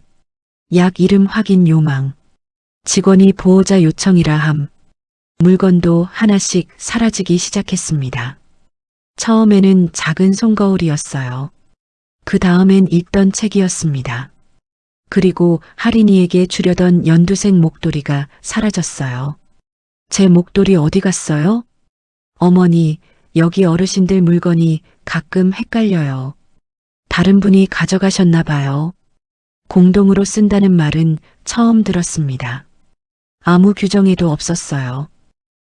약 이름 확인 요망. 직원이 보호자 요청이라 함. 물건도 하나씩 사라지기 시작했습니다. 처음에는 작은 손거울이었어요. 그 다음엔 읽던 책이었습니다. 그리고 할인이에게 주려던 연두색 목도리가 사라졌어요. 제 목도리 어디 갔어요? 어머니, 여기 어르신들 물건이 가끔 헷갈려요. 다른 분이 가져가셨나 봐요. 공동으로 쓴다는 말은 처음 들었습니다. 아무 규정에도 없었어요.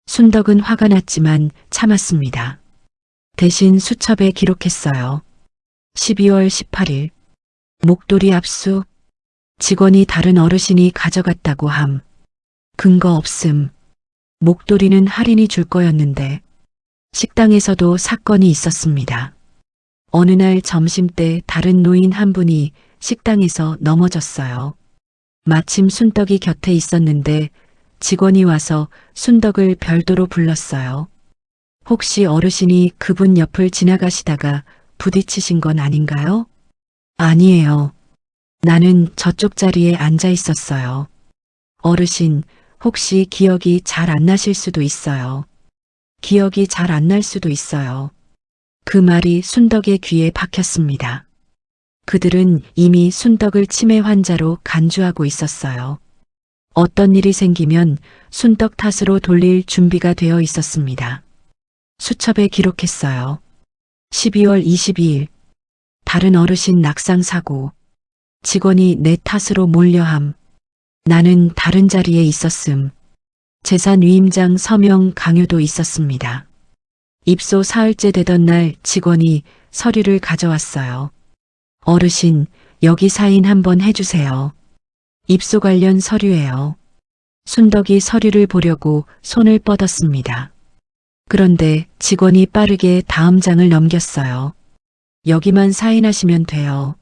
순덕은 화가 났지만 참았습니다. 대신 수첩에 기록했어요. 12월 18일. 목도리 압수. 직원이 다른 어르신이 가져갔다고 함. 근거 없음. 목도리는 할인이 줄 거였는데. 식당에서도 사건이 있었습니다. 어느 날 점심때 다른 노인 한 분이 식당에서 넘어졌어요. 마침 순덕이 곁에 있었는데 직원이 와서 순덕을 별도로 불렀어요. 혹시 어르신이 그분 옆을 지나가시다가 부딪히신 건 아닌가요? 아니에요. 나는 저쪽 자리에 앉아 있었어요. 어르신, 혹시 기억이 잘 안 나실 수도 있어요. 기억이 잘 안 날 수도 있어요. 그 말이 순덕의 귀에 박혔습니다. 그들은 이미 순덕을 치매 환자로 간주하고 있었어요. 어떤 일이 생기면 순덕 탓으로 돌릴 준비가 되어 있었습니다. 수첩에 기록했어요. 12월 22일. 다른 어르신 낙상 사고. 직원이 내 탓으로 몰려함. 나는 다른 자리에 있었음. 재산 위임장 서명 강요도 있었습니다. 입소 사흘째 되던 날 직원이 서류를 가져왔어요. 어르신, 여기 사인 한번 해주세요. 입소 관련 서류예요. 순덕이 서류를 보려고 손을 뻗었습니다. 그런데 직원이 빠르게 다음 장을 넘겼어요. 여기만 사인하시면 돼요.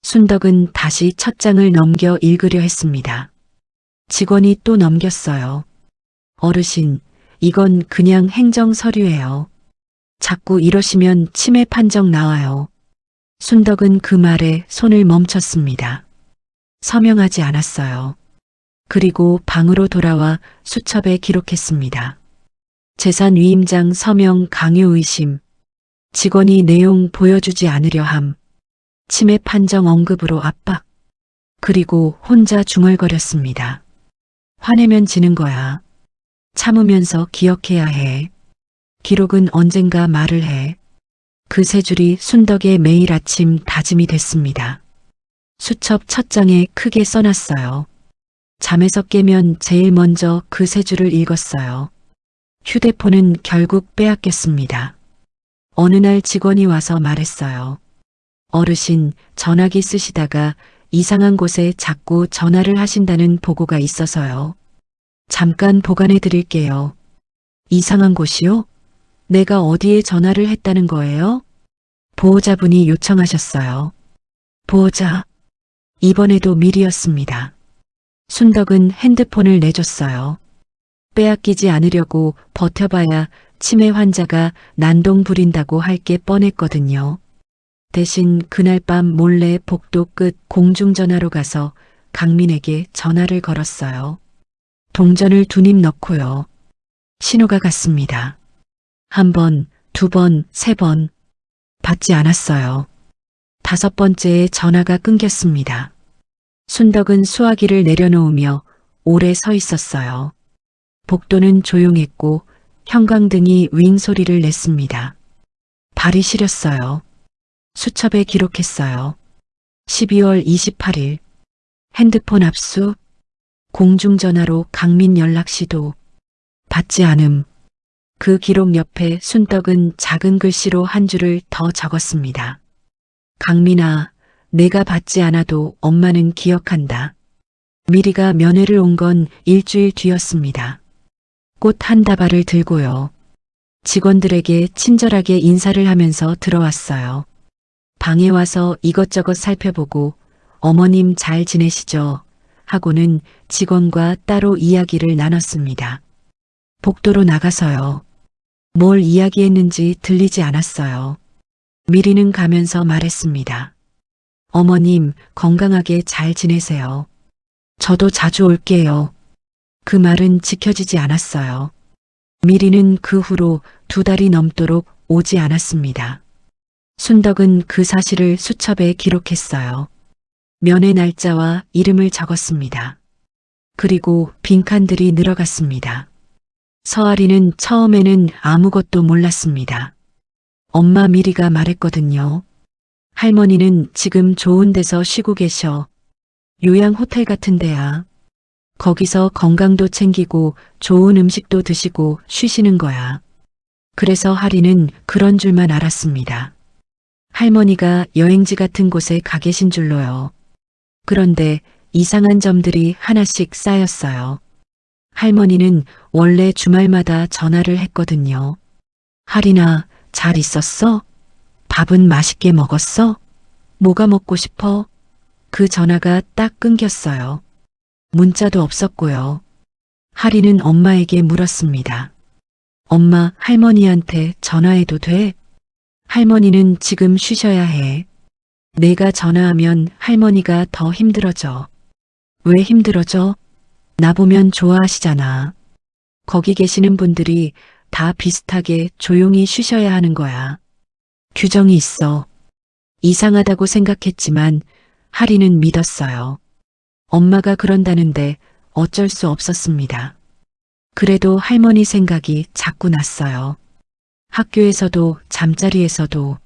순덕은 다시 첫 장을 넘겨 읽으려 했습니다. 직원이 또 넘겼어요. 어르신, 이건 그냥 행정 서류예요. 자꾸 이러시면 치매 판정 나와요. 순덕은 그 말에 손을 멈췄습니다. 서명하지 않았어요. 그리고 방으로 돌아와 수첩에 기록했습니다. 재산 위임장 서명 강요 의심. 직원이 내용 보여주지 않으려 함. 치매 판정 언급으로 압박. 그리고 혼자 중얼거렸습니다. 화내면 지는 거야. 참으면서 기억해야 해. 기록은 언젠가 말을 해. 그 세 줄이 순덕의 매일 아침 다짐이 됐습니다. 수첩 첫 장에 크게 써놨어요. 잠에서 깨면 제일 먼저 그 세 줄을 읽었어요. 휴대폰은 결국 빼앗겼습니다. 어느 날 직원이 와서 말했어요. 어르신, 전화기 쓰시다가 이상한 곳에 자꾸 전화를 하신다는 보고가 있어서요. 잠깐 보관해 드릴게요. 이상한 곳이요? 내가 어디에 전화를 했다는 거예요? 보호자분이 요청하셨어요. 보호자. 이번에도 밀이었습니다. 순덕은 핸드폰을 내줬어요. 빼앗기지 않으려고 버텨봐야 치매 환자가 난동 부린다고 할 게 뻔했거든요. 대신 그날 밤 몰래 복도 끝 공중전화로 가서 강민에게 전화를 걸었어요. 동전을 두 입 넣고요. 신호가 갔습니다. 한 번, 두 번, 세 번. 받지 않았어요. 다섯 번째에 전화가 끊겼습니다. 순덕은 수화기를 내려놓으며 오래 서 있었어요. 복도는 조용했고 형광등이 윙 소리를 냈습니다. 발이 시렸어요. 수첩에 기록했어요. 12월 28일. 핸드폰 압수. 공중전화로 강민 연락 시도. 받지 않음. 그 기록 옆에 순덕은 작은 글씨로 한 줄을 더 적었습니다. 강민아, 내가 받지 않아도 엄마는 기억한다. 미리가 면회를 온 건 일주일 뒤였습니다. 꽃 한 다발을 들고요. 직원들에게 친절하게 인사를 하면서 들어왔어요. 방에 와서 이것저것 살펴보고 어머님 잘 지내시죠? 하고는 직원과 따로 이야기를 나눴습니다. 복도로 나가서요. 뭘 이야기했는지 들리지 않았어요. 미리는 가면서 말했습니다. 어머님 건강하게 잘 지내세요. 저도 자주 올게요. 그 말은 지켜지지 않았어요. 미리는 그 후로 두 달이 넘도록 오지 않았습니다. 순덕은 그 사실을 수첩에 기록했어요. 면회 날짜와 이름을 적었습니다. 그리고 빈칸들이 늘어갔습니다. 서아리는 처음에는 아무것도 몰랐습니다. 엄마 미리가 말했거든요. 할머니는 지금 좋은 데서 쉬고 계셔. 요양 호텔 같은 데야. 거기서 건강도 챙기고 좋은 음식도 드시고 쉬시는 거야. 그래서 하리는 그런 줄만 알았습니다. 할머니가 여행지 같은 곳에 가 계신 줄로요. 그런데 이상한 점들이 하나씩 쌓였어요. 할머니는 원래 주말마다 전화를 했거든요. 하리나, 잘 있었어? 밥은 맛있게 먹었어? 뭐가 먹고 싶어? 그 전화가 딱 끊겼어요. 문자도 없었고요. 하리는 엄마에게 물었습니다. 엄마, 할머니한테 전화해도 돼? 할머니는 지금 쉬셔야 해. 내가 전화하면 할머니가 더 힘들어져. 왜 힘들어져? 나보면 좋아하시잖아. 거기 계시는 분들이 다 비슷하게 조용히 쉬셔야 하는 거야. 규정이 있어. 이상하다고 생각했지만 하리는 믿었어요. 엄마가 그런다는데 어쩔 수 없었습니다. 그래도 할머니 생각이 자꾸 났어요. 학교에서도 잠자리에서도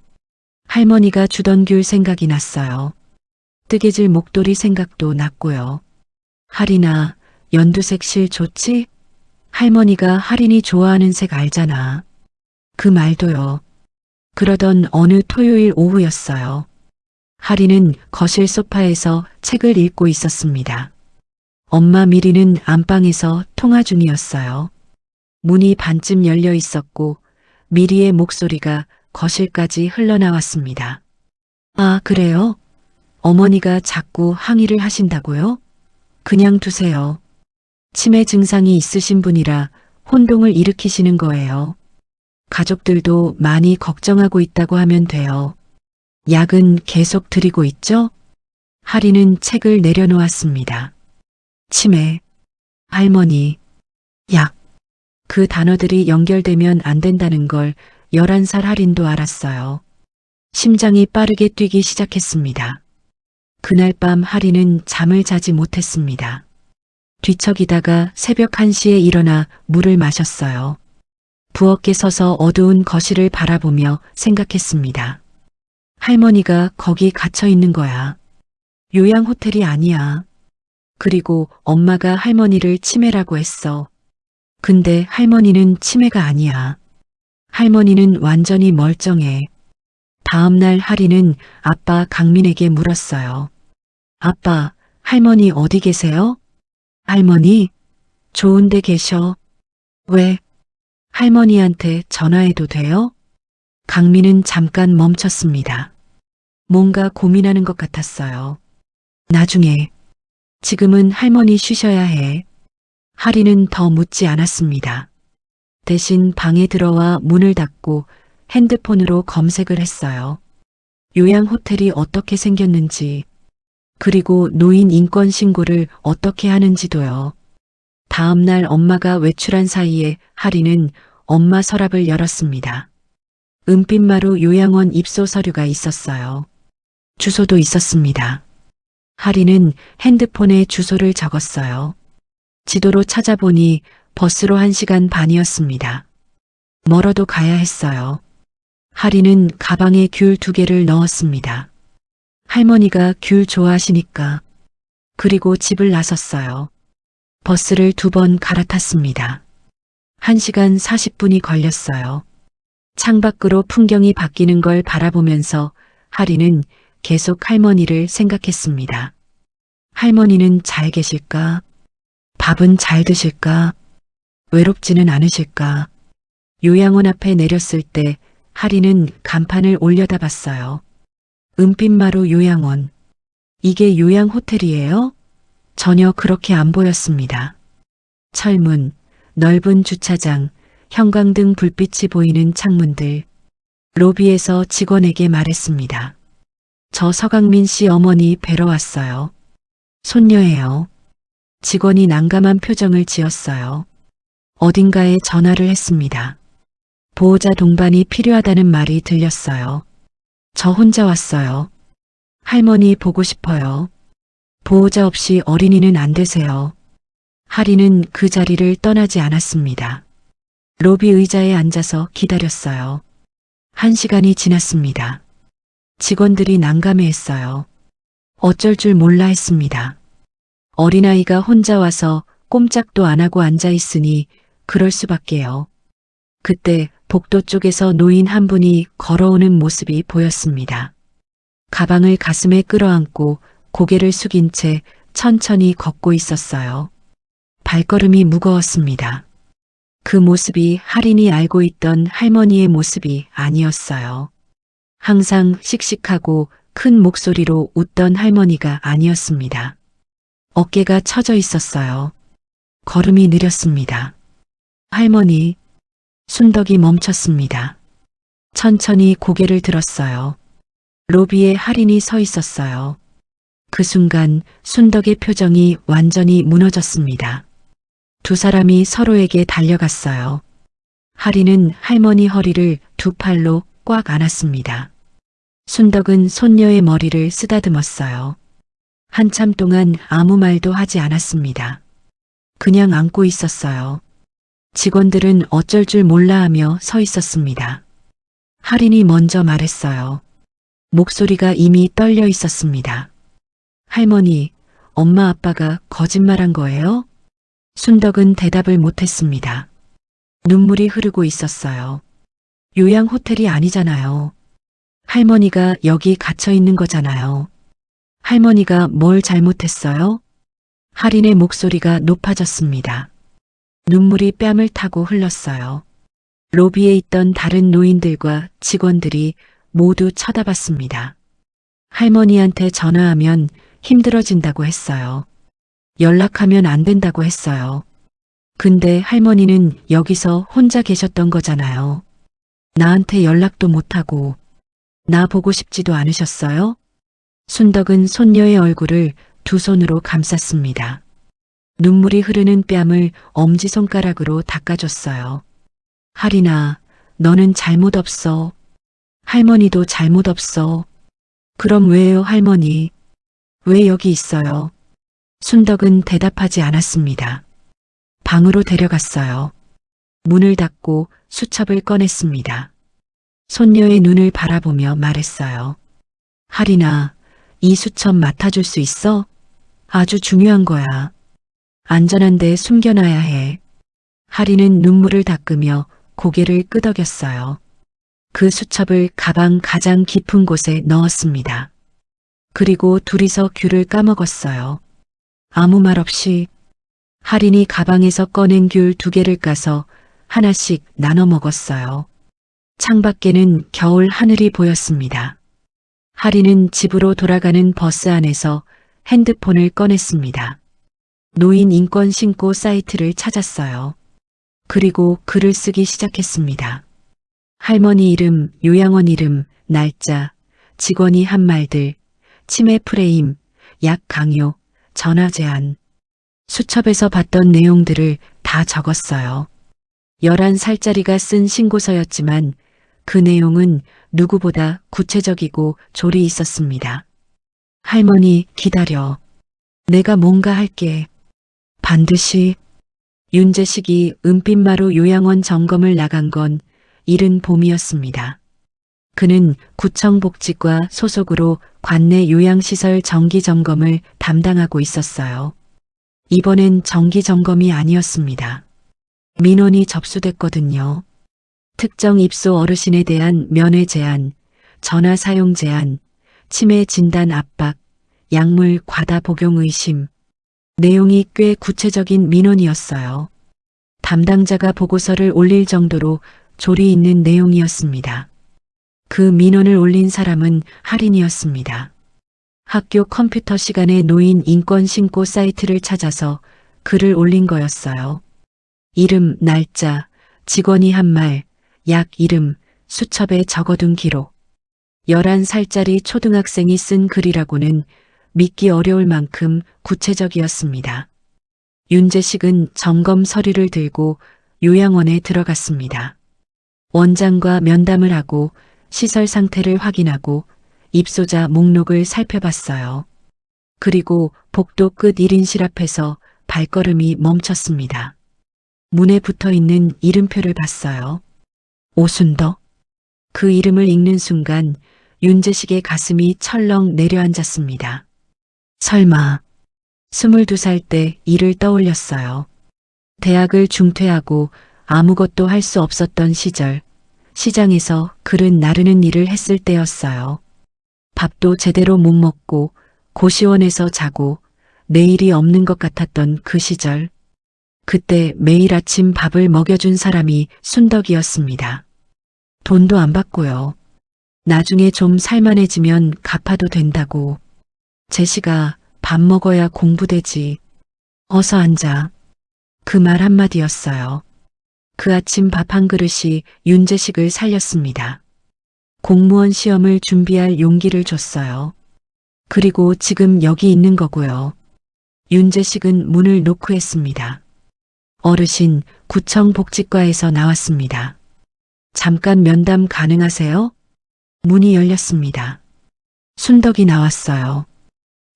할머니가 주던 귤 생각이 났어요. 뜨개질 목도리 생각도 났고요. 할인아, 연두색 실 좋지? 할머니가 할인이 좋아하는 색 알잖아. 그 말도요. 그러던 어느 토요일 오후였어요. 할인은 거실 소파에서 책을 읽고 있었습니다. 엄마 미리는 안방에서 통화 중이었어요. 문이 반쯤 열려 있었고 미리의 목소리가 거실까지 흘러나왔습니다. 아, 그래요? 어머니가 자꾸 항의를 하신다고요? 그냥 두세요. 치매 증상이 있으신 분이라 혼동을 일으키시는 거예요. 가족들도 많이 걱정하고 있다고 하면 돼요. 약은 계속 드리고 있죠? 할인은 책을 내려놓았습니다. 치매, 할머니, 약. 그 단어들이 연결되면 안 된다는 걸 11살 할인도 알았어요. 심장이 빠르게 뛰기 시작했습니다. 그날 밤 할인은 잠을 자지 못했습니다. 뒤척이다가 새벽 1시에 일어나 물을 마셨어요. 부엌에 서서 어두운 거실을 바라보며 생각했습니다. 할머니가 거기 갇혀 있는 거야. 요양 호텔이 아니야. 그리고 엄마가 할머니를 치매라고 했어. 근데 할머니는 치매가 아니야. 할머니는 완전히 멀쩡해. 다음날 할인은 아빠 강민에게 물었어요. 아빠, 할머니 어디 계세요? 할머니, 좋은 데 계셔. 왜? 할머니한테 전화해도 돼요? 강민은 잠깐 멈췄습니다. 뭔가 고민하는 것 같았어요. 나중에. 지금은 할머니 쉬셔야 해. 할인은 더 묻지 않았습니다. 대신 방에 들어와 문을 닫고 핸드폰으로 검색을 했어요. 요양 호텔이 어떻게 생겼는지, 그리고 노인 인권 신고를 어떻게 하는지도요. 다음날 엄마가 외출한 사이에 할인은 엄마 서랍을 열었습니다. 은빛마루 요양원 입소 서류가 있었어요. 주소도 있었습니다. 할인은 핸드폰에 주소를 적었어요. 지도로 찾아보니 버스로 1시간 반이었습니다. 멀어도 가야 했어요. 할인은 가방에 귤 2개를 넣었습니다. 할머니가 귤 좋아하시니까. 그리고 집을 나섰어요. 버스를 2번 갈아탔습니다. 1시간 40분이 걸렸어요. 창밖으로 풍경이 바뀌는 걸 바라보면서 할인은 계속 할머니를 생각했습니다. 할머니는 잘 계실까? 밥은 잘 드실까? 외롭지는 않으실까? 요양원 앞에 내렸을 때 할인은 간판을 올려다봤어요. 은빛마루 요양원. 이게 요양 호텔이에요? 전혀 그렇게 안 보였습니다. 철문, 넓은 주차장, 형광등 불빛이 보이는 창문들. 로비에서 직원에게 말했습니다. 저 서강민 씨 어머니 뵈러 왔어요. 손녀예요. 직원이 난감한 표정을 지었어요. 어딘가에 전화를 했습니다. 보호자 동반이 필요하다는 말이 들렸어요. 저 혼자 왔어요. 할머니 보고 싶어요. 보호자 없이 어린이는 안 되세요. 할인은 그 자리를 떠나지 않았습니다. 로비 의자에 앉아서 기다렸어요. 1시간이 지났습니다. 직원들이 난감해했어요. 어쩔 줄 몰라 했습니다. 어린아이가 혼자 와서 꼼짝도 안 하고 앉아 있으니 그럴 수밖에요. 그때 복도 쪽에서 노인 한 분이 걸어오는 모습이 보였습니다. 가방을 가슴에 끌어안고 고개를 숙인 채 천천히 걷고 있었어요. 발걸음이 무거웠습니다. 그 모습이 할인이 알고 있던 할머니의 모습이 아니었어요. 항상 씩씩하고 큰 목소리로 웃던 할머니가 아니었습니다. 어깨가 처져 있었어요. 걸음이 느렸습니다. 할머니, 순덕이 멈췄습니다. 천천히 고개를 들었어요. 로비에 할인이 서 있었어요. 그 순간 순덕의 표정이 완전히 무너졌습니다. 두 사람이 서로에게 달려갔어요. 할인은 할머니 허리를 2팔로 꽉 안았습니다. 순덕은 손녀의 머리를 쓰다듬었어요. 한참 동안 아무 말도 하지 않았습니다. 그냥 안고 있었어요. 직원들은 어쩔 줄 몰라 하며 서 있었습니다. 할인이 먼저 말했어요. 목소리가 이미 떨려 있었습니다. 할머니, 엄마 아빠가 거짓말한 거예요? 순덕은 대답을 못했습니다. 눈물이 흐르고 있었어요. 요양 호텔이 아니잖아요. 할머니가 여기 갇혀 있는 거잖아요. 할머니가 뭘 잘못했어요? 할인의 목소리가 높아졌습니다. 눈물이 뺨을 타고 흘렀어요. 로비에 있던 다른 노인들과 직원들이 모두 쳐다봤습니다. 할머니한테 전화하면 힘들어진다고 했어요. 연락하면 안 된다고 했어요. 근데 할머니는 여기서 혼자 계셨던 거잖아요. 나한테 연락도 못하고 나 보고 싶지도 않으셨어요? 순덕은 손녀의 얼굴을 두 손으로 감쌌습니다. 눈물이 흐르는 뺨을 엄지손가락으로 닦아줬어요. 할인아, 너는 잘못 없어. 할머니도 잘못 없어. 그럼 왜요, 할머니? 왜 여기 있어요? 순덕은 대답하지 않았습니다. 방으로 데려갔어요. 문을 닫고 수첩을 꺼냈습니다. 손녀의 눈을 바라보며 말했어요. 할인아, 이 수첩 맡아줄 수 있어? 아주 중요한 거야. 안전한데 숨겨놔야 해. 할인은 눈물을 닦으며 고개를 끄덕였어요. 그 수첩을 가방 가장 깊은 곳에 넣었습니다. 그리고 둘이서 귤을 까먹었어요. 아무 말 없이 할인이 가방에서 꺼낸 귤 2개를 까서 하나씩 나눠 먹었어요. 창밖에는 겨울 하늘이 보였습니다. 할인은 집으로 돌아가는 버스 안에서 핸드폰을 꺼냈습니다. 노인 인권 신고 사이트를 찾았어요. 그리고 글을 쓰기 시작했습니다. 할머니 이름, 요양원 이름, 날짜, 직원이 한 말들, 치매 프레임, 약 강요, 전화 제한. 수첩에서 봤던 내용들을 다 적었어요. 11살짜리가 쓴 신고서였지만 그 내용은 누구보다 구체적이고 조리 있었습니다. 할머니, 기다려. 내가 뭔가 할게. 반드시. 윤재식이 은빛마루 요양원 점검을 나간 건 이른 봄이었습니다. 그는 구청복지과 소속으로 관내 요양시설 정기점검을 담당하고 있었어요. 이번엔 정기점검이 아니었습니다. 민원이 접수됐거든요. 특정 입소 어르신에 대한 면회 제한, 전화 사용 제한, 치매 진단 압박, 약물 과다 복용 의심. 내용이 꽤 구체적인 민원이었어요. 담당자가 보고서를 올릴 정도로 조리 있는 내용이었습니다. 그 민원을 올린 사람은 할인이었습니다. 학교 컴퓨터 시간에 노인 인권 신고 사이트를 찾아서 글을 올린 거였어요. 이름, 날짜, 직원이 한 말, 약 이름, 수첩에 적어둔 기록. 11살짜리 초등학생이 쓴 글이라고는 믿기 어려울 만큼 구체적이었습니다. 윤재식은 점검 서류를 들고 요양원에 들어갔습니다. 원장과 면담을 하고 시설 상태를 확인하고 입소자 목록을 살펴봤어요. 그리고 복도 끝 1인실 앞에서 발걸음이 멈췄습니다. 문에 붙어있는 이름표를 봤어요. 오순덕. 그 이름을 읽는 순간 윤재식의 가슴이 철렁 내려앉았습니다. 설마 22살 때 일을 떠올렸어요. 대학을 중퇴하고 아무것도 할 수 없었던 시절, 시장에서 그릇 나르는 일을 했을 때였어요. 밥도 제대로 못 먹고 고시원에서 자고 내일이 없는 것 같았던 그 시절. 그때 매일 아침 밥을 먹여준 사람이 순덕이었습니다. 돈도 안 받고요. 나중에 좀 살만해지면 갚아도 된다고. 제시가 밥 먹어야 공부되지. 어서 앉아. 그 말 한마디였어요. 그 아침 밥 한 그릇이 윤재식을 살렸습니다. 공무원 시험을 준비할 용기를 줬어요. 그리고 지금 여기 있는 거고요. 윤재식은 문을 노크했습니다. 어르신, 구청 복지과에서 나왔습니다. 잠깐 면담 가능하세요? 문이 열렸습니다. 순덕이 나왔어요.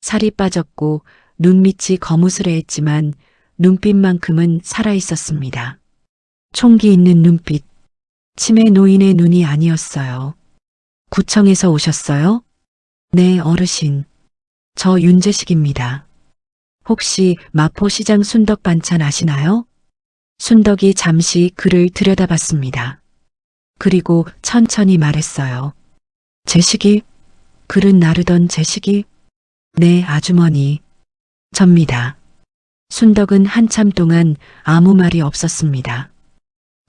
살이 빠졌고 눈밑이 거무스레했지만 눈빛만큼은 살아있었습니다. 총기 있는 눈빛. 치매 노인의 눈이 아니었어요. 구청에서 오셨어요? 네, 어르신. 저 윤재식입니다. 혹시 마포시장 순덕 반찬 아시나요? 순덕이 잠시 그를 들여다봤습니다. 그리고 천천히 말했어요. 제식이? 그를 나르던 제식이? 네, 아주머니. 접니다. 순덕은 한참 동안 아무 말이 없었습니다.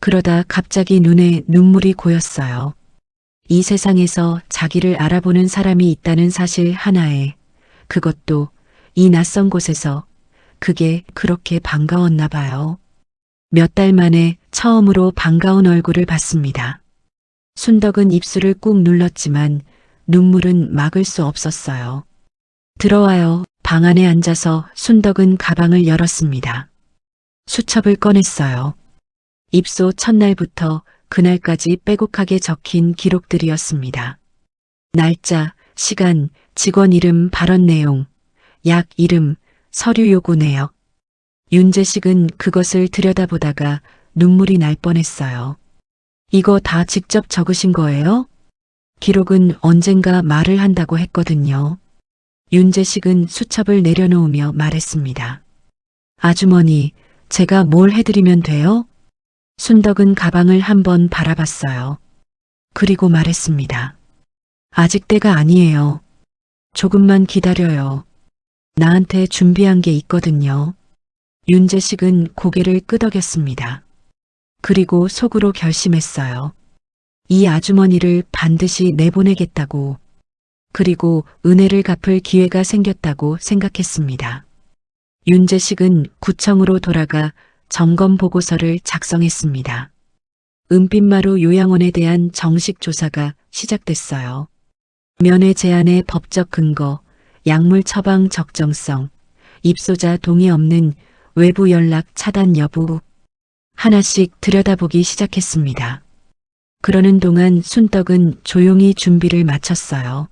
그러다 갑자기 눈에 눈물이 고였어요. 이 세상에서 자기를 알아보는 사람이 있다는 사실 하나에, 그것도 이 낯선 곳에서, 그게 그렇게 반가웠나 봐요. 몇 달 만에 처음으로 반가운 얼굴을 봤습니다. 순덕은 입술을 꾹 눌렀지만 눈물은 막을 수 없었어요. 들어와요. 방 안에 앉아서 순덕은 가방을 열었습니다. 수첩을 꺼냈어요. 입소 첫날부터 그날까지 빼곡하게 적힌 기록들이었습니다. 날짜, 시간, 직원 이름, 발언 내용, 약 이름, 서류 요구 내역. 윤재식은 그것을 들여다보다가 눈물이 날 뻔했어요. 이거 다 직접 적으신 거예요? 기록은 언젠가 말을 한다고 했거든요. 윤재식은 수첩을 내려놓으며 말했습니다. 아주머니, 제가 뭘 해드리면 돼요? 순덕은 가방을 한번 바라봤어요. 그리고 말했습니다. 아직 때가 아니에요. 조금만 기다려요. 나한테 준비한 게 있거든요. 윤재식은 고개를 끄덕였습니다. 그리고 속으로 결심했어요. 이 아주머니를 반드시 내보내겠다고. 그리고 은혜를 갚을 기회가 생겼다고 생각했습니다. 윤재식은 구청으로 돌아가 점검 보고서를 작성했습니다. 은빛마루 요양원에 대한 정식 조사가 시작됐어요. 면회 제한의 법적 근거, 약물 처방 적정성, 입소자 동의 없는 외부 연락 차단 여부, 하나씩 들여다보기 시작했습니다. 그러는 동안 순덕은 조용히 준비를 마쳤어요.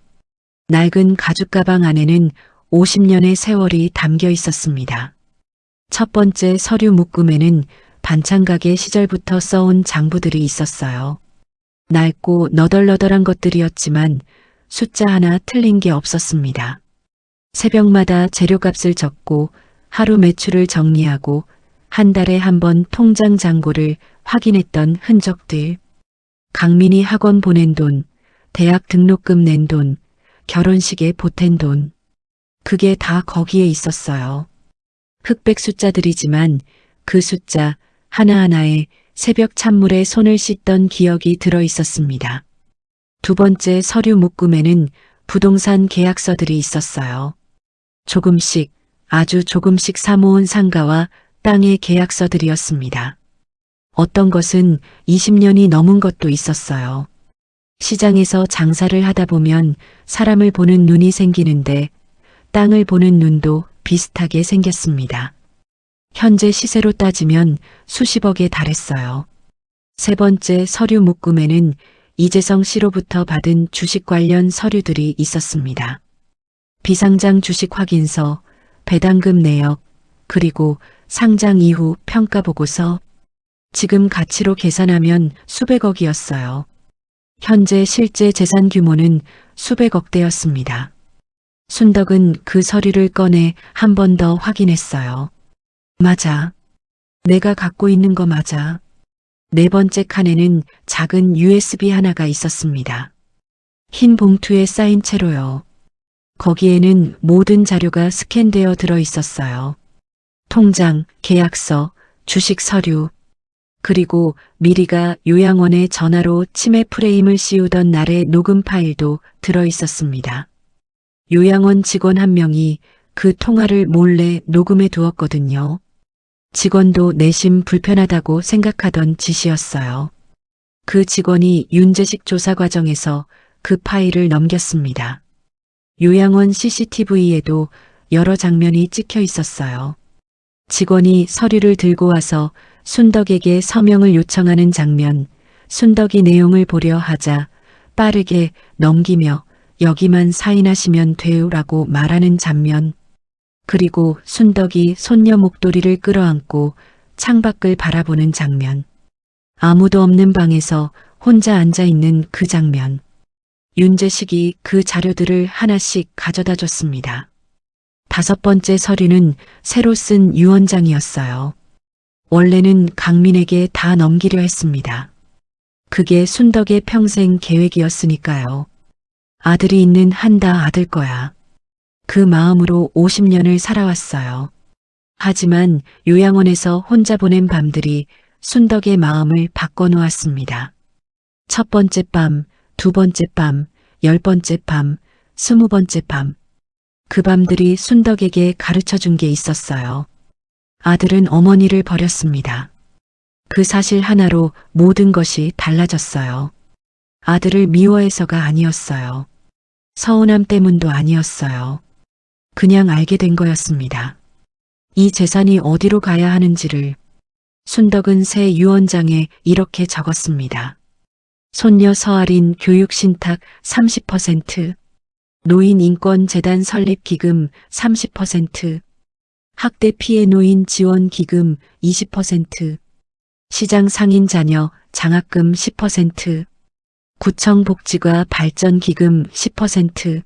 낡은 가죽 가방 안에는 50년의 세월이 담겨 있었습니다. 첫 번째 서류 묶음에는 반찬가게 시절부터 써온 장부들이 있었어요. 낡고 너덜너덜한 것들이었지만 숫자 하나 틀린 게 없었습니다. 새벽마다 재료값을 적고 하루 매출을 정리하고 한 달에 한 번 통장 잔고를 확인했던 흔적들. 강민이 학원 보낸 돈, 대학 등록금 낸 돈, 결혼식에 보탠 돈. 그게 다 거기에 있었어요. 흑백 숫자들이지만 그 숫자 하나하나에 새벽 찬물에 손을 씻던 기억이 들어 있었습니다. 두 번째 서류 묶음에는 부동산 계약서들이 있었어요. 조금씩, 아주 조금씩 사모은 상가와 땅의 계약서들이었습니다. 어떤 것은 20년이 넘은 것도 있었어요. 시장에서 장사를 하다 보면 사람을 보는 눈이 생기는데 땅을 보는 눈도 비슷하게 생겼습니다. 현재 시세로 따지면 수십억에 달했어요. 세 번째 서류 묶음에는 이재성 씨로부터 받은 주식 관련 서류들이 있었습니다. 비상장 주식 확인서, 배당금 내역, 그리고 상장 이후 평가 보고서. 지금 가치로 계산하면 수백억이었어요. 현재 실제 재산 규모는 수백억대였습니다. 순덕은 그 서류를 꺼내 한 번 더 확인했어요. 맞아. 내가 갖고 있는 거 맞아. 네 번째 칸에는 작은 USB 하나가 있었습니다. 흰 봉투에 쌓인 채로요. 거기에는 모든 자료가 스캔되어 들어 있었어요. 통장, 계약서, 주식 서류, 그리고 미리가 요양원에 전화로 치매 프레임을 씌우던 날의 녹음 파일도 들어 있었습니다. 요양원 직원 한 명이 그 통화를 몰래 녹음해 두었거든요. 직원도 내심 불편하다고 생각하던 짓이었어요. 그 직원이 윤재식 조사 과정에서 그 파일을 넘겼습니다. 요양원 CCTV에도 여러 장면이 찍혀 있었어요. 직원이 서류를 들고 와서 순덕에게 서명을 요청하는 장면, 순덕이 내용을 보려 하자 빠르게 넘기며 여기만 사인하시면 돼요라고 말하는 장면, 그리고 순덕이 손녀 목도리를 끌어안고 창밖을 바라보는 장면, 아무도 없는 방에서 혼자 앉아있는 그 장면. 윤재식이 그 자료들을 하나씩 가져다 줬습니다. 5번째 서류는 새로 쓴 유언장이었어요. 원래는 강민에게 다 넘기려 했습니다. 그게 순덕의 평생 계획이었으니까요. 아들이 있는 한다 아들 거야. 그 마음으로 50년을 살아왔어요. 하지만 요양원에서 혼자 보낸 밤들이 순덕의 마음을 바꿔놓았습니다. 첫 번째 밤, 두 번째 밤, 10번째 밤, 20번째 밤. 그 밤들이 순덕에게 가르쳐 준 게 있었어요. 아들은 어머니를 버렸습니다. 그 사실 하나로 모든 것이 달라졌어요. 아들을 미워해서가 아니었어요. 서운함 때문도 아니었어요. 그냥 알게 된 거였습니다. 이 재산이 어디로 가야 하는지를. 순덕은 새 유언장에 이렇게 적었습니다. 손녀 서아린 교육신탁 30%, 노인인권재단 설립기금 30%, 학대 피해 노인 지원기금 20%, 시장 상인 자녀 장학금 10%, 구청 복지과 발전기금 10%,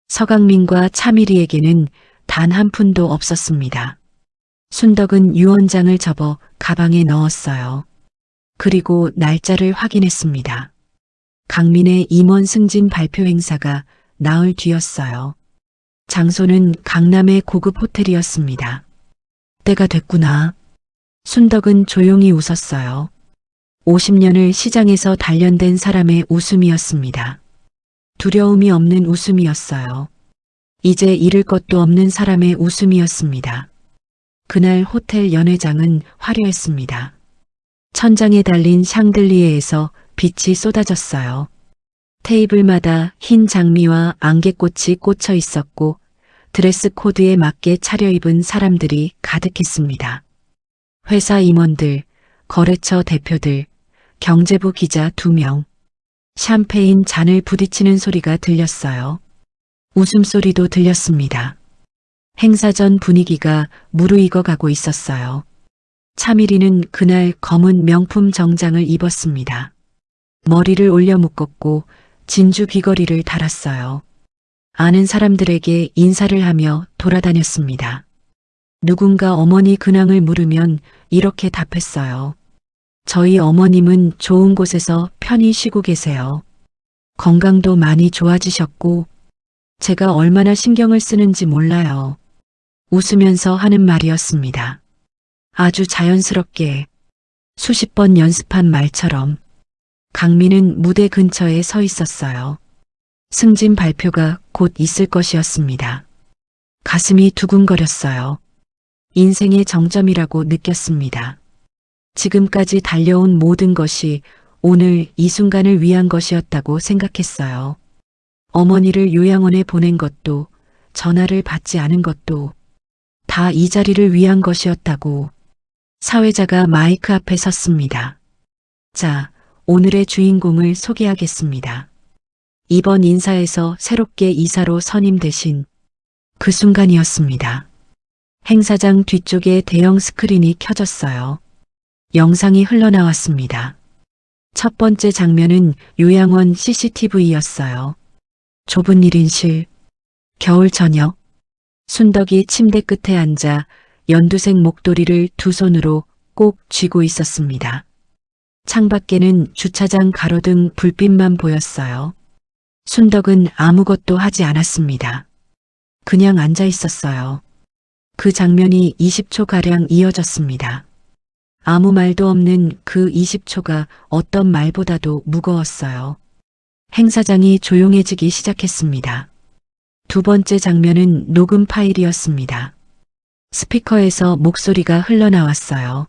서강민과 차미리에게는 단 한 푼도 없었습니다. 순덕은 유언장을 접어 가방에 넣었어요. 그리고 날짜를 확인했습니다. 강민의 임원 승진 발표 행사가 나흘 뒤였어요. 장소는 강남의 고급 호텔이었습니다. 때가 됐구나. 순덕은 조용히 웃었어요. 50년을 시장에서 단련된 사람의 웃음이었습니다. 두려움이 없는 웃음이었어요. 이제 잃을 것도 없는 사람의 웃음이었습니다. 그날 호텔 연회장은 화려했습니다. 천장에 달린 샹들리에에서 빛이 쏟아졌어요. 테이블마다 흰 장미와 안개꽃이 꽂혀 있었고 드레스 코드에 맞게 차려입은 사람들이 가득했습니다. 회사 임원들, 거래처 대표들, 경제부 기자 2명. 샴페인 잔을 부딪히는 소리가 들렸어요. 웃음소리도 들렸습니다. 행사 전 분위기가 무르익어 가고 있었어요. 차미리는 그날 검은 명품 정장을 입었습니다. 머리를 올려 묶었고 진주 귀걸이를 달았어요. 아는 사람들에게 인사를 하며 돌아다녔습니다. 누군가 어머니 근황을 물으면 이렇게 답했어요. 저희 어머님은 좋은 곳에서 편히 쉬고 계세요. 건강도 많이 좋아지셨고 제가 얼마나 신경을 쓰는지 몰라요. 웃으면서 하는 말이었습니다. 아주 자연스럽게 수십 번 연습한 말처럼. 강민은 무대 근처에 서 있었어요. 승진 발표가 곧 있을 것이었습니다. 가슴이 두근거렸어요. 인생의 정점이라고 느꼈습니다. 지금까지 달려온 모든 것이 오늘 이 순간을 위한 것이었다고 생각했어요. 어머니를 요양원에 보낸 것도, 전화를 받지 않은 것도 다 이 자리를 위한 것이었다고. 사회자가 마이크 앞에 섰습니다. 자, 오늘의 주인공을 소개하겠습니다. 이번 인사에서 새롭게 이사로 선임되신 그 순간이었습니다. 행사장 뒤쪽에 대형 스크린이 켜졌어요. 영상이 흘러나왔습니다. 첫 번째 장면은 요양원 CCTV였어요. 좁은 1인실, 겨울 저녁, 순덕이 침대 끝에 앉아 연두색 목도리를 두 손으로 꼭 쥐고 있었습니다. 창밖에는 주차장 가로등 불빛만 보였어요. 순덕은 아무것도 하지 않았습니다. 그냥 앉아 있었어요. 그 장면이 20초가량 이어졌습니다. 아무 말도 없는 그 20초가 어떤 말보다도 무거웠어요. 행사장이 조용해지기 시작했습니다. 두 번째 장면은 녹음 파일이었습니다. 스피커에서 목소리가 흘러나왔어요.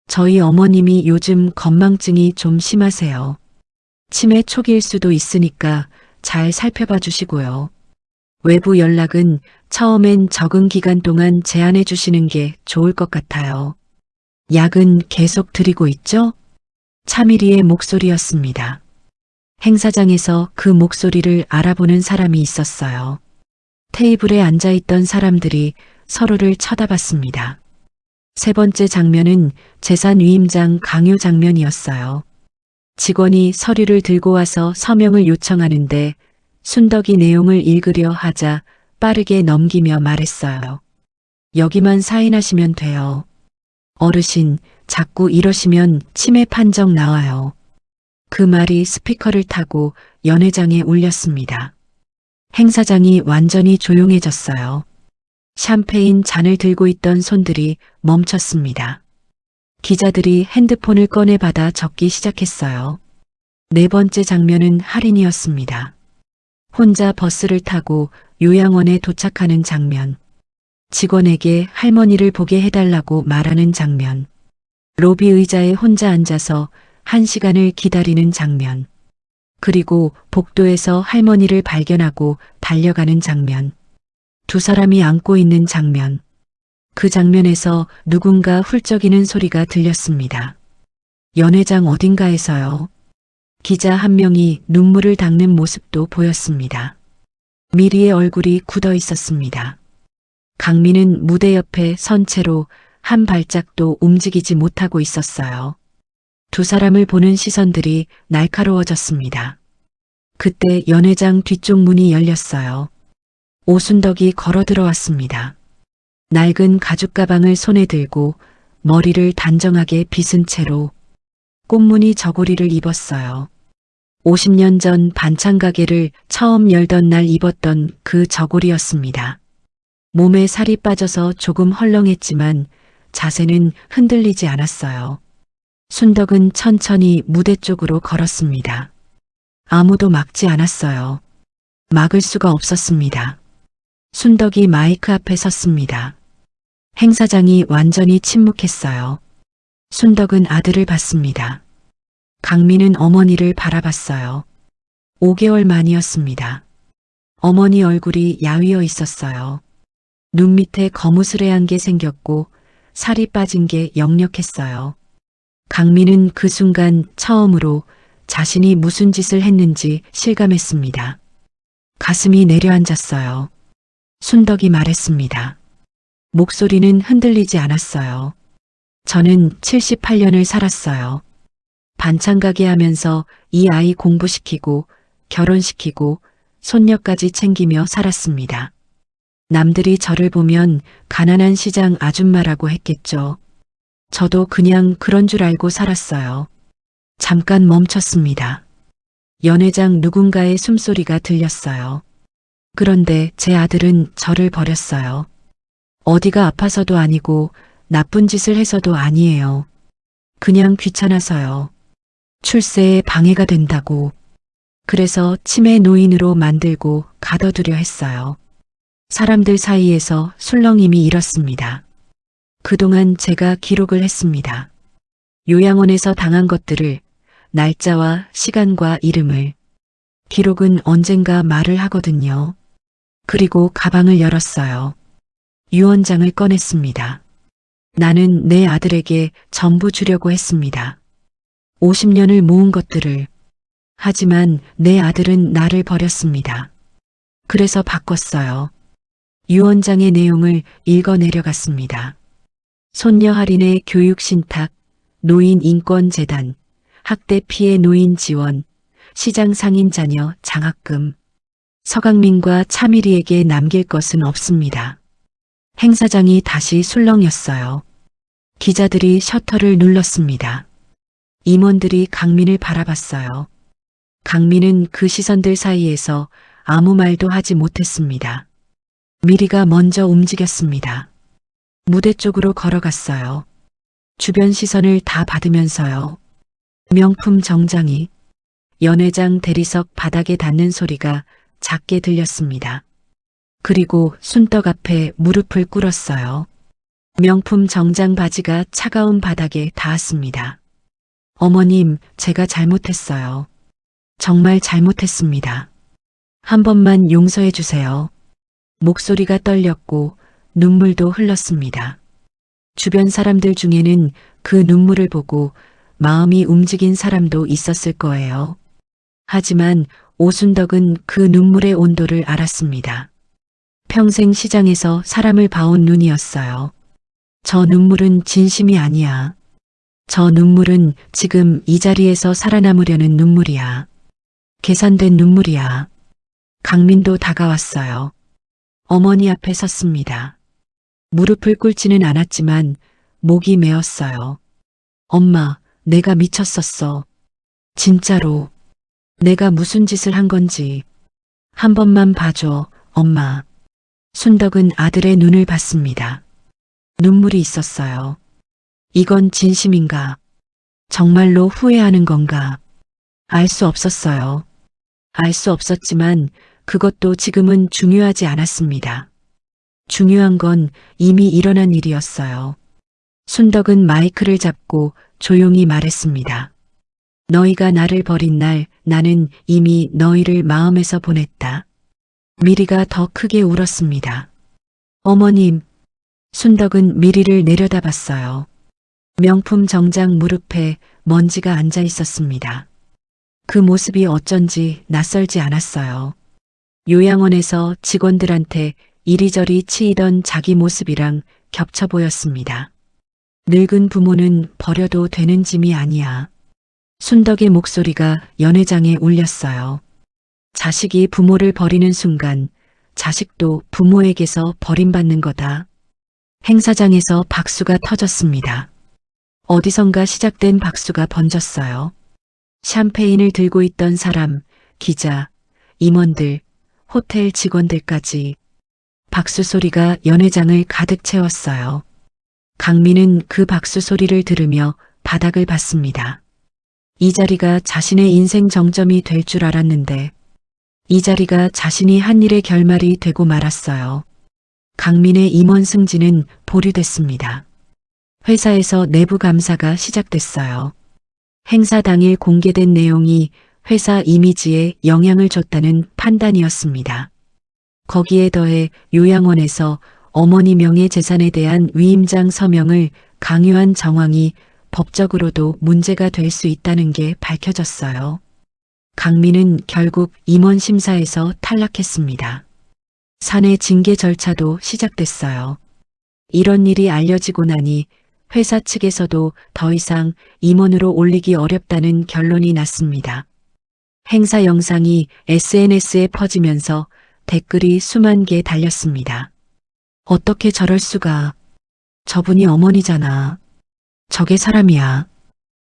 저희 어머님이 요즘 건망증이 좀 심하세요. 치매 초기일 수도 있으니까 잘 살펴봐 주시고요. 외부 연락은 처음엔 적응 기간 동안 제한해 주시는 게 좋을 것 같아요. 약은 계속 드리고 있죠? 차미리의 목소리였습니다. 행사장에서 그 목소리를 알아보는 사람이 있었어요. 테이블에 앉아있던 사람들이 서로를 쳐다봤습니다. 세 번째 장면은 재산 위임장 강요 장면이었어요. 직원이 서류를 들고 와서 서명을 요청하는데 순덕이 내용을 읽으려 하자 빠르게 넘기며 말했어요. 여기만 사인하시면 돼요. 어르신, 자꾸 이러시면 치매 판정 나와요. 그 말이 스피커를 타고 연회장에 울렸습니다. 행사장이 완전히 조용해졌어요. 샴페인 잔을 들고 있던 손들이 멈췄습니다. 기자들이 핸드폰을 꺼내 받아 적기 시작했어요. 네 번째 장면은 할인이었습니다. 혼자 버스를 타고 요양원에 도착하는 장면. 직원에게 할머니를 보게 해달라고 말하는 장면. 로비 의자에 혼자 앉아서 1시간을 기다리는 장면. 그리고 복도에서 할머니를 발견하고 달려가는 장면. 두 사람이 안고 있는 장면. 그 장면에서 누군가 훌쩍이는 소리가 들렸습니다. 연회장 어딘가에서요. 기자 한 명이 눈물을 닦는 모습도 보였습니다. 미리의 얼굴이 굳어 있었습니다. 강민은 무대 옆에 선 채로 한 발짝도 움직이지 못하고 있었어요. 두 사람을 보는 시선들이 날카로워졌습니다. 그때 연회장 뒤쪽 문이 열렸어요. 오순덕이 걸어 들어왔습니다. 낡은 가죽 가방을 손에 들고 머리를 단정하게 빗은 채로 꽃무늬 저고리를 입었어요. 50년 전 반찬 가게를 처음 열던 날 입었던 그 저고리였습니다. 몸에 살이 빠져서 조금 헐렁했지만 자세는 흔들리지 않았어요. 순덕은 천천히 무대 쪽으로 걸었습니다. 아무도 막지 않았어요. 막을 수가 없었습니다. 순덕이 마이크 앞에 섰습니다. 행사장이 완전히 침묵했어요. 순덕은 아들을 봤습니다. 강민은 어머니를 바라봤어요. 5개월 만이었습니다. 어머니 얼굴이 야위어 있었어요. 눈 밑에 거무스레한 게 생겼고 살이 빠진 게 역력했어요. 강민은 그 순간 처음으로 자신이 무슨 짓을 했는지 실감했습니다. 가슴이 내려앉았어요. 순덕이 말했습니다. 목소리는 흔들리지 않았어요. 저는 78년을 살았어요. 반찬 가게 하면서 이 아이 공부시키고 결혼시키고 손녀까지 챙기며 살았습니다. 남들이 저를 보면 가난한 시장 아줌마라고 했겠죠. 저도 그냥 그런 줄 알고 살았어요. 잠깐 멈췄습니다. 연회장 누군가의 숨소리가 들렸어요. 그런데 제 아들은 저를 버렸어요. 어디가 아파서도 아니고 나쁜 짓을 해서도 아니에요. 그냥 귀찮아서요. 출세에 방해가 된다고. 그래서 치매 노인으로 만들고 가둬두려 했어요. 사람들 사이에서 술렁임이 일었습니다. 그동안 제가 기록을 했습니다. 요양원에서 당한 것들을, 날짜와 시간과 이름을. 기록은 언젠가 말을 하거든요. 그리고 가방을 열었어요. 유언장을 꺼냈습니다. 나는 내 아들에게 전부 주려고 했습니다. 50년을 모은 것들을. 하지만 내 아들은 나를 버렸습니다. 그래서 바꿨어요. 유언장의 내용을 읽어 내려갔습니다. 손녀 할인의 교육 신탁, 노인 인권재단, 학대 피해 노인 지원, 시장 상인 자녀 장학금. 서강민과 차미리에게 남길 것은 없습니다. 행사장이 다시 술렁였어요. 기자들이 셔터를 눌렀습니다. 임원들이 강민을 바라봤어요. 강민은 그 시선들 사이에서 아무 말도 하지 못했습니다. 미리가 먼저 움직였습니다. 무대 쪽으로 걸어갔어요. 주변 시선을 다 받으면서요. 명품 정장이. 연회장 대리석 바닥에 닿는 소리가 작게 들렸습니다. 그리고 순덕 앞에 무릎을 꿇었어요. 명품 정장 바지가 차가운 바닥에 닿았습니다. 어머님, 제가 잘못했어요. 정말 잘못했습니다. 한 번만 용서해 주세요. 목소리가 떨렸고 눈물도 흘렀습니다. 주변 사람들 중에는 그 눈물을 보고 마음이 움직인 사람도 있었을 거예요. 하지만 오순덕은 그 눈물의 온도를 알았습니다. 평생 시장에서 사람을 봐온 눈이었어요. 저 눈물은 진심이 아니야. 저 눈물은 지금 이 자리에서 살아남으려는 눈물이야. 계산된 눈물이야. 강민도 다가왔어요. 어머니 앞에 섰습니다. 무릎을 꿇지는 않았지만 목이 메었어요. 엄마, 내가 미쳤었어. 진짜로. 내가 무슨 짓을 한 건지. 한 번만 봐줘, 엄마. 순덕은 아들의 눈을 봤습니다. 눈물이 있었어요. 이건 진심인가? 정말로 후회하는 건가? 알 수 없었어요. 알 수 없었지만 그것도 지금은 중요하지 않았습니다. 중요한 건 이미 일어난 일이었어요. 순덕은 마이크를 잡고 조용히 말했습니다. 너희가 나를 버린 날 나는 이미 너희를 마음에서 보냈다. 미리가 더 크게 울었습니다. 어머님, 순덕은 미리를 내려다봤어요. 명품 정장 무릎에 먼지가 앉아 있었습니다. 그 모습이 어쩐지 낯설지 않았어요. 요양원에서 직원들한테 이리저리 치이던 자기 모습이랑 겹쳐 보였습니다. 늙은 부모는 버려도 되는 짐이 아니야. 순덕의 목소리가 연회장에 울렸어요. 자식이 부모를 버리는 순간 자식도 부모에게서 버림받는 거다. 행사장에서 박수가 터졌습니다. 어디선가 시작된 박수가 번졌어요. 샴페인을 들고 있던 사람, 기자, 임원들, 호텔 직원들까지 박수 소리가 연회장을 가득 채웠어요. 강민은 그 박수 소리를 들으며 바닥을 봤습니다. 이 자리가 자신의 인생 정점이 될 줄 알았는데 이 자리가 자신이 한 일의 결말이 되고 말았어요. 강민의 임원 승진은 보류됐습니다. 회사에서 내부 감사가 시작됐어요. 행사 당일 공개된 내용이 회사 이미지에 영향을 줬다는 판단이었습니다. 거기에 더해 요양원에서 어머니 명의 재산에 대한 위임장 서명을 강요한 정황이 법적으로도 문제가 될 수 있다는 게 밝혀졌어요. 강민은 결국 임원 심사에서 탈락했습니다. 사내 징계 절차도 시작됐어요. 이런 일이 알려지고 나니 회사 측에서도 더 이상 임원으로 올리기 어렵다는 결론이 났습니다. 행사 영상이 SNS에 퍼지면서 댓글이 수만 개 달렸습니다. 어떻게 저럴 수가. 저분이 어머니잖아. 저게 사람이야.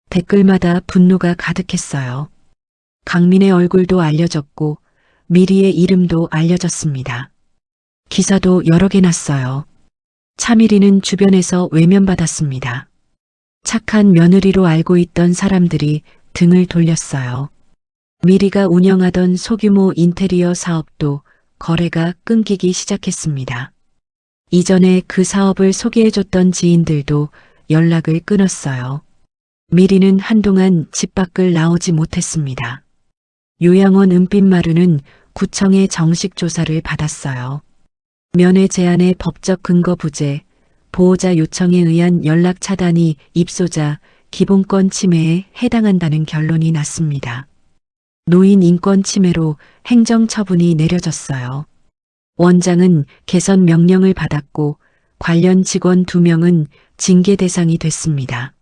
댓글마다 분노가 가득했어요. 강민의 얼굴도 알려졌고 미리의 이름도 알려졌습니다. 기사도 여러 개 났어요. 차미리는 주변에서 외면받았습니다. 착한 며느리로 알고 있던 사람들이 등을 돌렸어요. 미리가 운영하던 소규모 인테리어 사업도 거래가 끊기기 시작했습니다. 이전에 그 사업을 소개해줬던 지인들도 연락을 끊었어요. 미리는 한동안 집 밖을 나오지 못했습니다. 요양원 은빛마루는 구청의 정식 조사를 받았어요. 면회 제한의 법적 근거 부재, 보호자 요청에 의한 연락 차단이 입소자 기본권 침해에 해당한다는 결론이 났습니다. 노인 인권 침해로 행정처분이 내려졌어요. 원장은 개선 명령을 받았고 관련 직원 2명은 징계 대상이 됐습니다.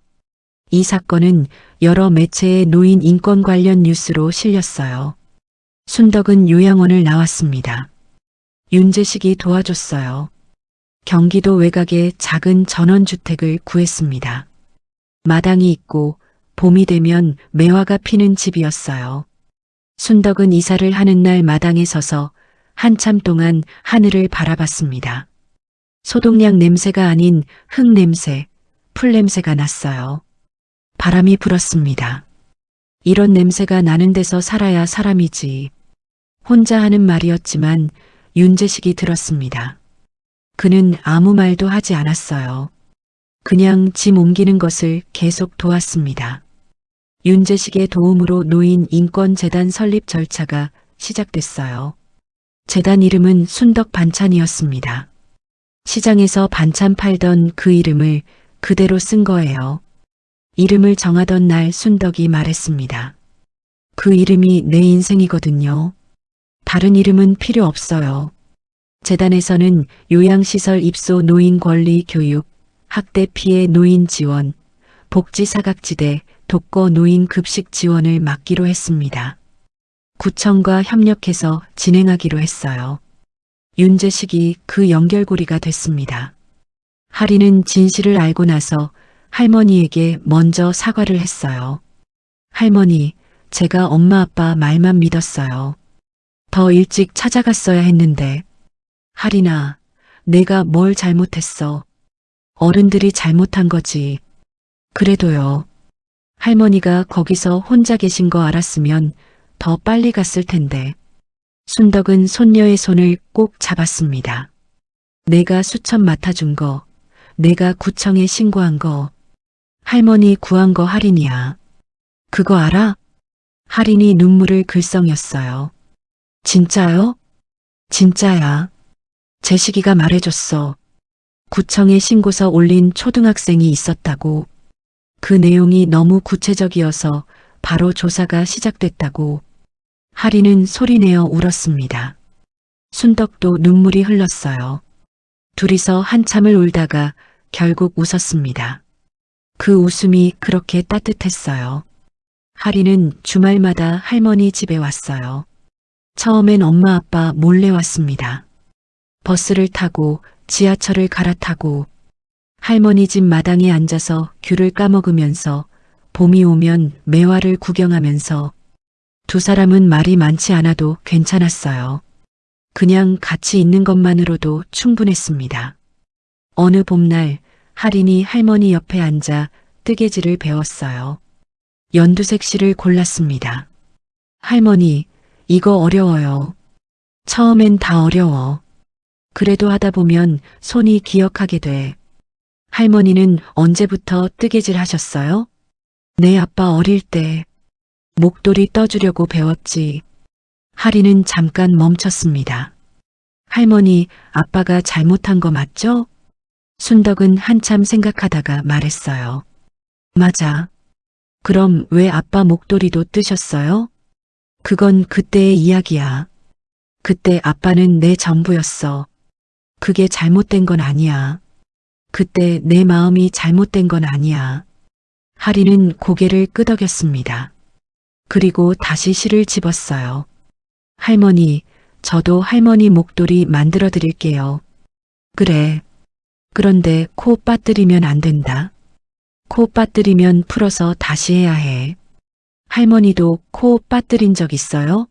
이 사건은 여러 매체의 노인 인권 관련 뉴스로 실렸어요. 순덕은 요양원을 나왔습니다. 윤재식이 도와줬어요. 경기도 외곽에 작은 전원주택을 구했습니다. 마당이 있고 봄이 되면 매화가 피는 집이었어요. 순덕은 이사를 하는 날 마당에 서서 한참 동안 하늘을 바라봤습니다. 소독약 냄새가 아닌 흙 냄새, 풀 냄새가 났어요. 바람이 불었습니다. 이런 냄새가 나는 데서 살아야 사람이지. 혼자 하는 말이었지만 윤재식이 들었습니다. 그는 아무 말도 하지 않았어요. 그냥 짐 옮기는 것을 계속 도왔습니다. 윤재식의 도움으로 노인 인권재단 설립 절차가 시작됐어요. 재단 이름은 순덕 반찬이었습니다. 시장에서 반찬 팔던 그 이름을 그대로 쓴 거예요. 이름을 정하던 날 순덕이 말했습니다. 그 이름이 내 인생이거든요. 다른 이름은 필요 없어요. 재단에서는 요양시설 입소 노인 권리 교육, 학대 피해 노인 지원, 복지 사각지대, 독거 노인 급식 지원을 맡기로 했습니다. 구청과 협력해서 진행하기로 했어요. 윤재식이 그 연결고리가 됐습니다. 하리는 진실을 알고 나서 할머니에게 먼저 사과를 했어요. 할머니, 제가 엄마 아빠 말만 믿었어요. 더 일찍 찾아갔어야 했는데. 하리나, 내가 뭘 잘못했어. 어른들이 잘못한 거지. 그래도요. 할머니가 거기서 혼자 계신 거 알았으면 더 빨리 갔을 텐데. 순덕은 손녀의 손을 꼭 잡았습니다. 내가 수첩 맡아준 거, 내가 구청에 신고한 거, 할머니 구한 거 할인이야. 그거 알아? 할인이 눈물을 글썽였어요. 진짜요? 진짜야. 재식이가 말해줬어. 구청에 신고서 올린 초등학생이 있었다고. 그 내용이 너무 구체적이어서 바로 조사가 시작됐다고. 하리는 소리내어 울었습니다. 순덕도 눈물이 흘렀어요. 둘이서 한참을 울다가 결국 웃었습니다. 그 웃음이 그렇게 따뜻했어요. 하리는 주말마다 할머니 집에 왔어요. 처음엔 엄마 아빠 몰래 왔습니다. 버스를 타고 지하철을 갈아타고 할머니 집 마당에 앉아서 귤을 까먹으면서 봄이 오면 매화를 구경하면서 두 사람은 말이 많지 않아도 괜찮았어요. 그냥 같이 있는 것만으로도 충분했습니다. 어느 봄날 할인이 할머니 옆에 앉아 뜨개질을 배웠어요. 연두색 실을 골랐습니다. 할머니, 이거 어려워요. 처음엔 다 어려워. 그래도 하다 보면 손이 기억하게 돼. 할머니는 언제부터 뜨개질 하셨어요? 내 아빠 어릴 때 목도리 떠주려고 배웠지. 하리는 잠깐 멈췄습니다. 할머니, 아빠가 잘못한 거 맞죠? 순덕은 한참 생각하다가 말했어요. 맞아. 그럼 왜 아빠 목도리도 뜨셨어요? 그건 그때의 이야기야. 그때 아빠는 내 전부였어. 그게 잘못된 건 아니야. 그때 내 마음이 잘못된 건 아니야. 하리는 고개를 끄덕였습니다. 그리고 다시 실을 집었어요. 할머니, 저도 할머니 목도리 만들어 드릴게요. 그래. 그런데 코 빠뜨리면 안 된다. 코 빠뜨리면 풀어서 다시 해야 해. 할머니도 코 빠뜨린 적 있어요?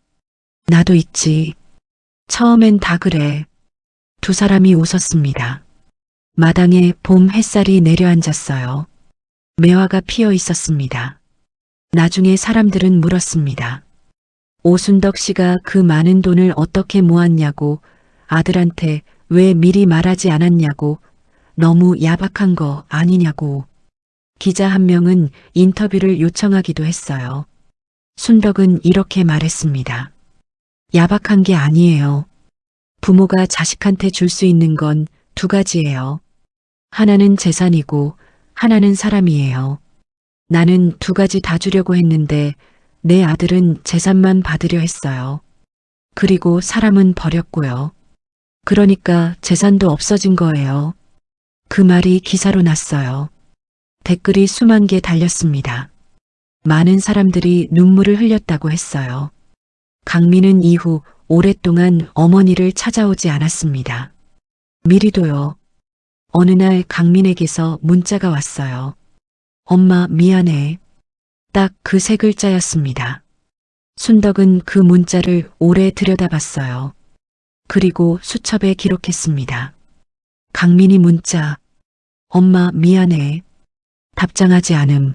나도 있지. 처음엔 다 그래. 두 사람이 웃었습니다. 마당에 봄 햇살이 내려앉았어요. 매화가 피어 있었습니다. 나중에 사람들은 물었습니다. 오순덕 씨가 그 많은 돈을 어떻게 모았냐고, 아들한테 왜 미리 말하지 않았냐고, 너무 야박한 거 아니냐고. 기자 한 명은 인터뷰를 요청하기도 했어요. 순덕은 이렇게 말했습니다. 야박한 게 아니에요. 부모가 자식한테 줄 수 있는 건 두 가지예요. 하나는 재산이고 하나는 사람이에요. 나는 두 가지 다 주려고 했는데 내 아들은 재산만 받으려 했어요. 그리고 사람은 버렸고요. 그러니까 재산도 없어진 거예요. 그 말이 기사로 났어요. 댓글이 수만 개 달렸습니다. 많은 사람들이 눈물을 흘렸다고 했어요. 강민은 이후 오랫동안 어머니를 찾아오지 않았습니다. 미리도요. 어느 날 강민에게서 문자가 왔어요. 엄마 미안해. 딱 그 세 글자였습니다. 순덕은 그 문자를 오래 들여다봤어요. 그리고 수첩에 기록했습니다. 강민이 문자. 엄마 미안해. 답장하지 않음.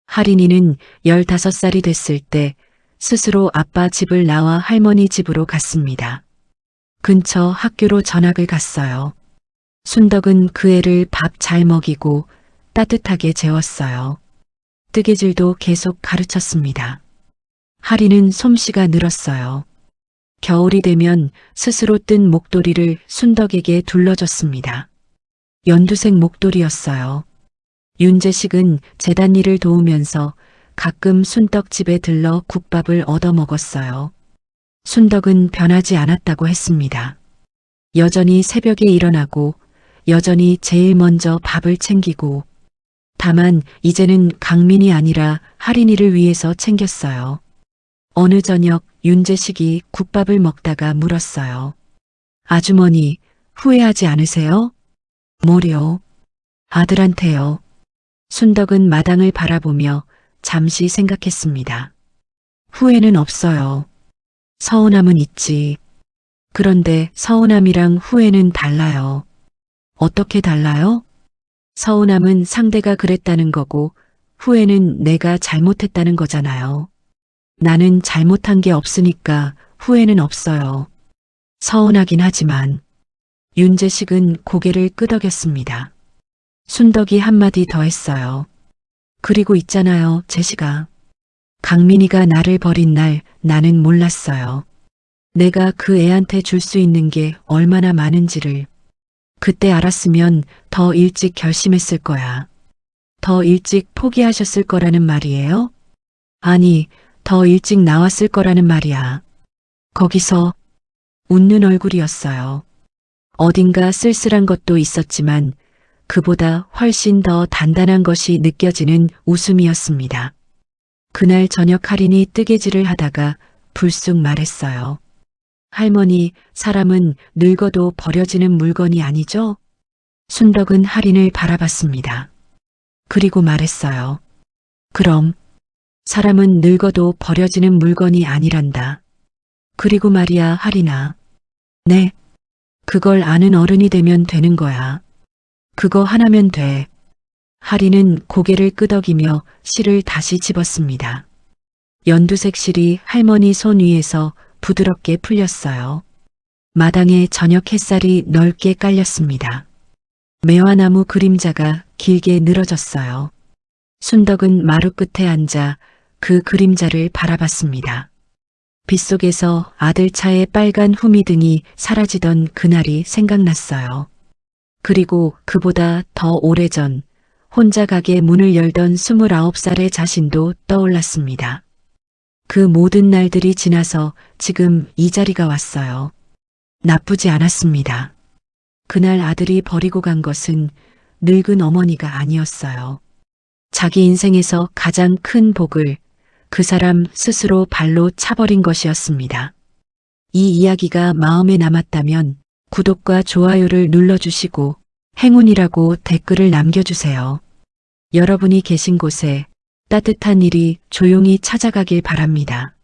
하린이는 15살이 됐을 때 스스로 아빠 집을 나와 할머니 집으로 갔습니다. 근처 학교로 전학을 갔어요. 순덕은 그 애를 밥 잘 먹이고 따뜻하게 재웠어요. 뜨개질도 계속 가르쳤습니다. 하리는 솜씨가 늘었어요. 겨울이 되면 스스로 뜬 목도리를 순덕에게 둘러줬습니다. 연두색 목도리였어요. 윤재식은 재단 일을 도우면서 가끔 순덕집에 들러 국밥을 얻어먹었어요. 순덕은 변하지 않았다고 했습니다. 여전히 새벽에 일어나고 여전히 제일 먼저 밥을 챙기고 다만 이제는 강민이 아니라 할인이를 위해서 챙겼어요. 어느 저녁 윤재식이 국밥을 먹다가 물었어요. 아주머니, 후회하지 않으세요? 뭐요? 아들한테요. 순덕은 마당을 바라보며 잠시 생각했습니다. 후회는 없어요. 서운함은 있지. 그런데 서운함이랑 후회는 달라요. 어떻게 달라요? 서운함은 상대가 그랬다는 거고 후회는 내가 잘못했다는 거잖아요. 나는 잘못한 게 없으니까 후회는 없어요. 서운하긴 하지만 윤재식은 고개를 끄덕였습니다. 순덕이 한마디 더 했어요. 그리고 있잖아요, 재식아. 강민이가 나를 버린 날 나는 몰랐어요. 내가 그 애한테 줄 수 있는 게 얼마나 많은지를. 그때 알았으면 더 일찍 결심했을 거야. 더 일찍 포기하셨을 거라는 말이에요? 아니, 더 일찍 나왔을 거라는 말이야. 거기서 웃는 얼굴이었어요. 어딘가 쓸쓸한 것도 있었지만 그보다 훨씬 더 단단한 것이 느껴지는 웃음이었습니다. 그날 저녁 할인이 뜨개질을 하다가 불쑥 말했어요. 할머니, 사람은 늙어도 버려지는 물건이 아니죠? 순덕은 할인을 바라봤습니다. 그리고 말했어요. 그럼 사람은 늙어도 버려지는 물건이 아니란다. 그리고 말이야, 할인아. 네. 그걸 아는 어른이 되면 되는 거야. 그거 하나면 돼. 할인은 고개를 끄덕이며 실을 다시 집었습니다. 연두색 실이 할머니 손 위에서 부드럽게 풀렸어요. 마당에 저녁 햇살이 넓게 깔렸습니다. 매화나무 그림자가 길게 늘어졌어요. 순덕은 마루 끝에 앉아 그 그림자를 바라봤습니다. 빗속에서 아들 차의 빨간 후미등이 사라지던 그날이 생각났어요. 그리고 그보다 더 오래전 혼자 가게 문을 열던 29살의 자신도 떠올랐습니다. 그 모든 날들이 지나서 지금 이 자리가 왔어요. 나쁘지 않았습니다. 그날 아들이 버리고 간 것은 늙은 어머니가 아니었어요. 자기 인생에서 가장 큰 복을 그 사람 스스로 발로 차버린 것이었습니다. 이 이야기가 마음에 남았다면 구독과 좋아요를 눌러주시고 행운이라고 댓글을 남겨주세요. 여러분이 계신 곳에 따뜻한 일이 조용히 찾아가길 바랍니다.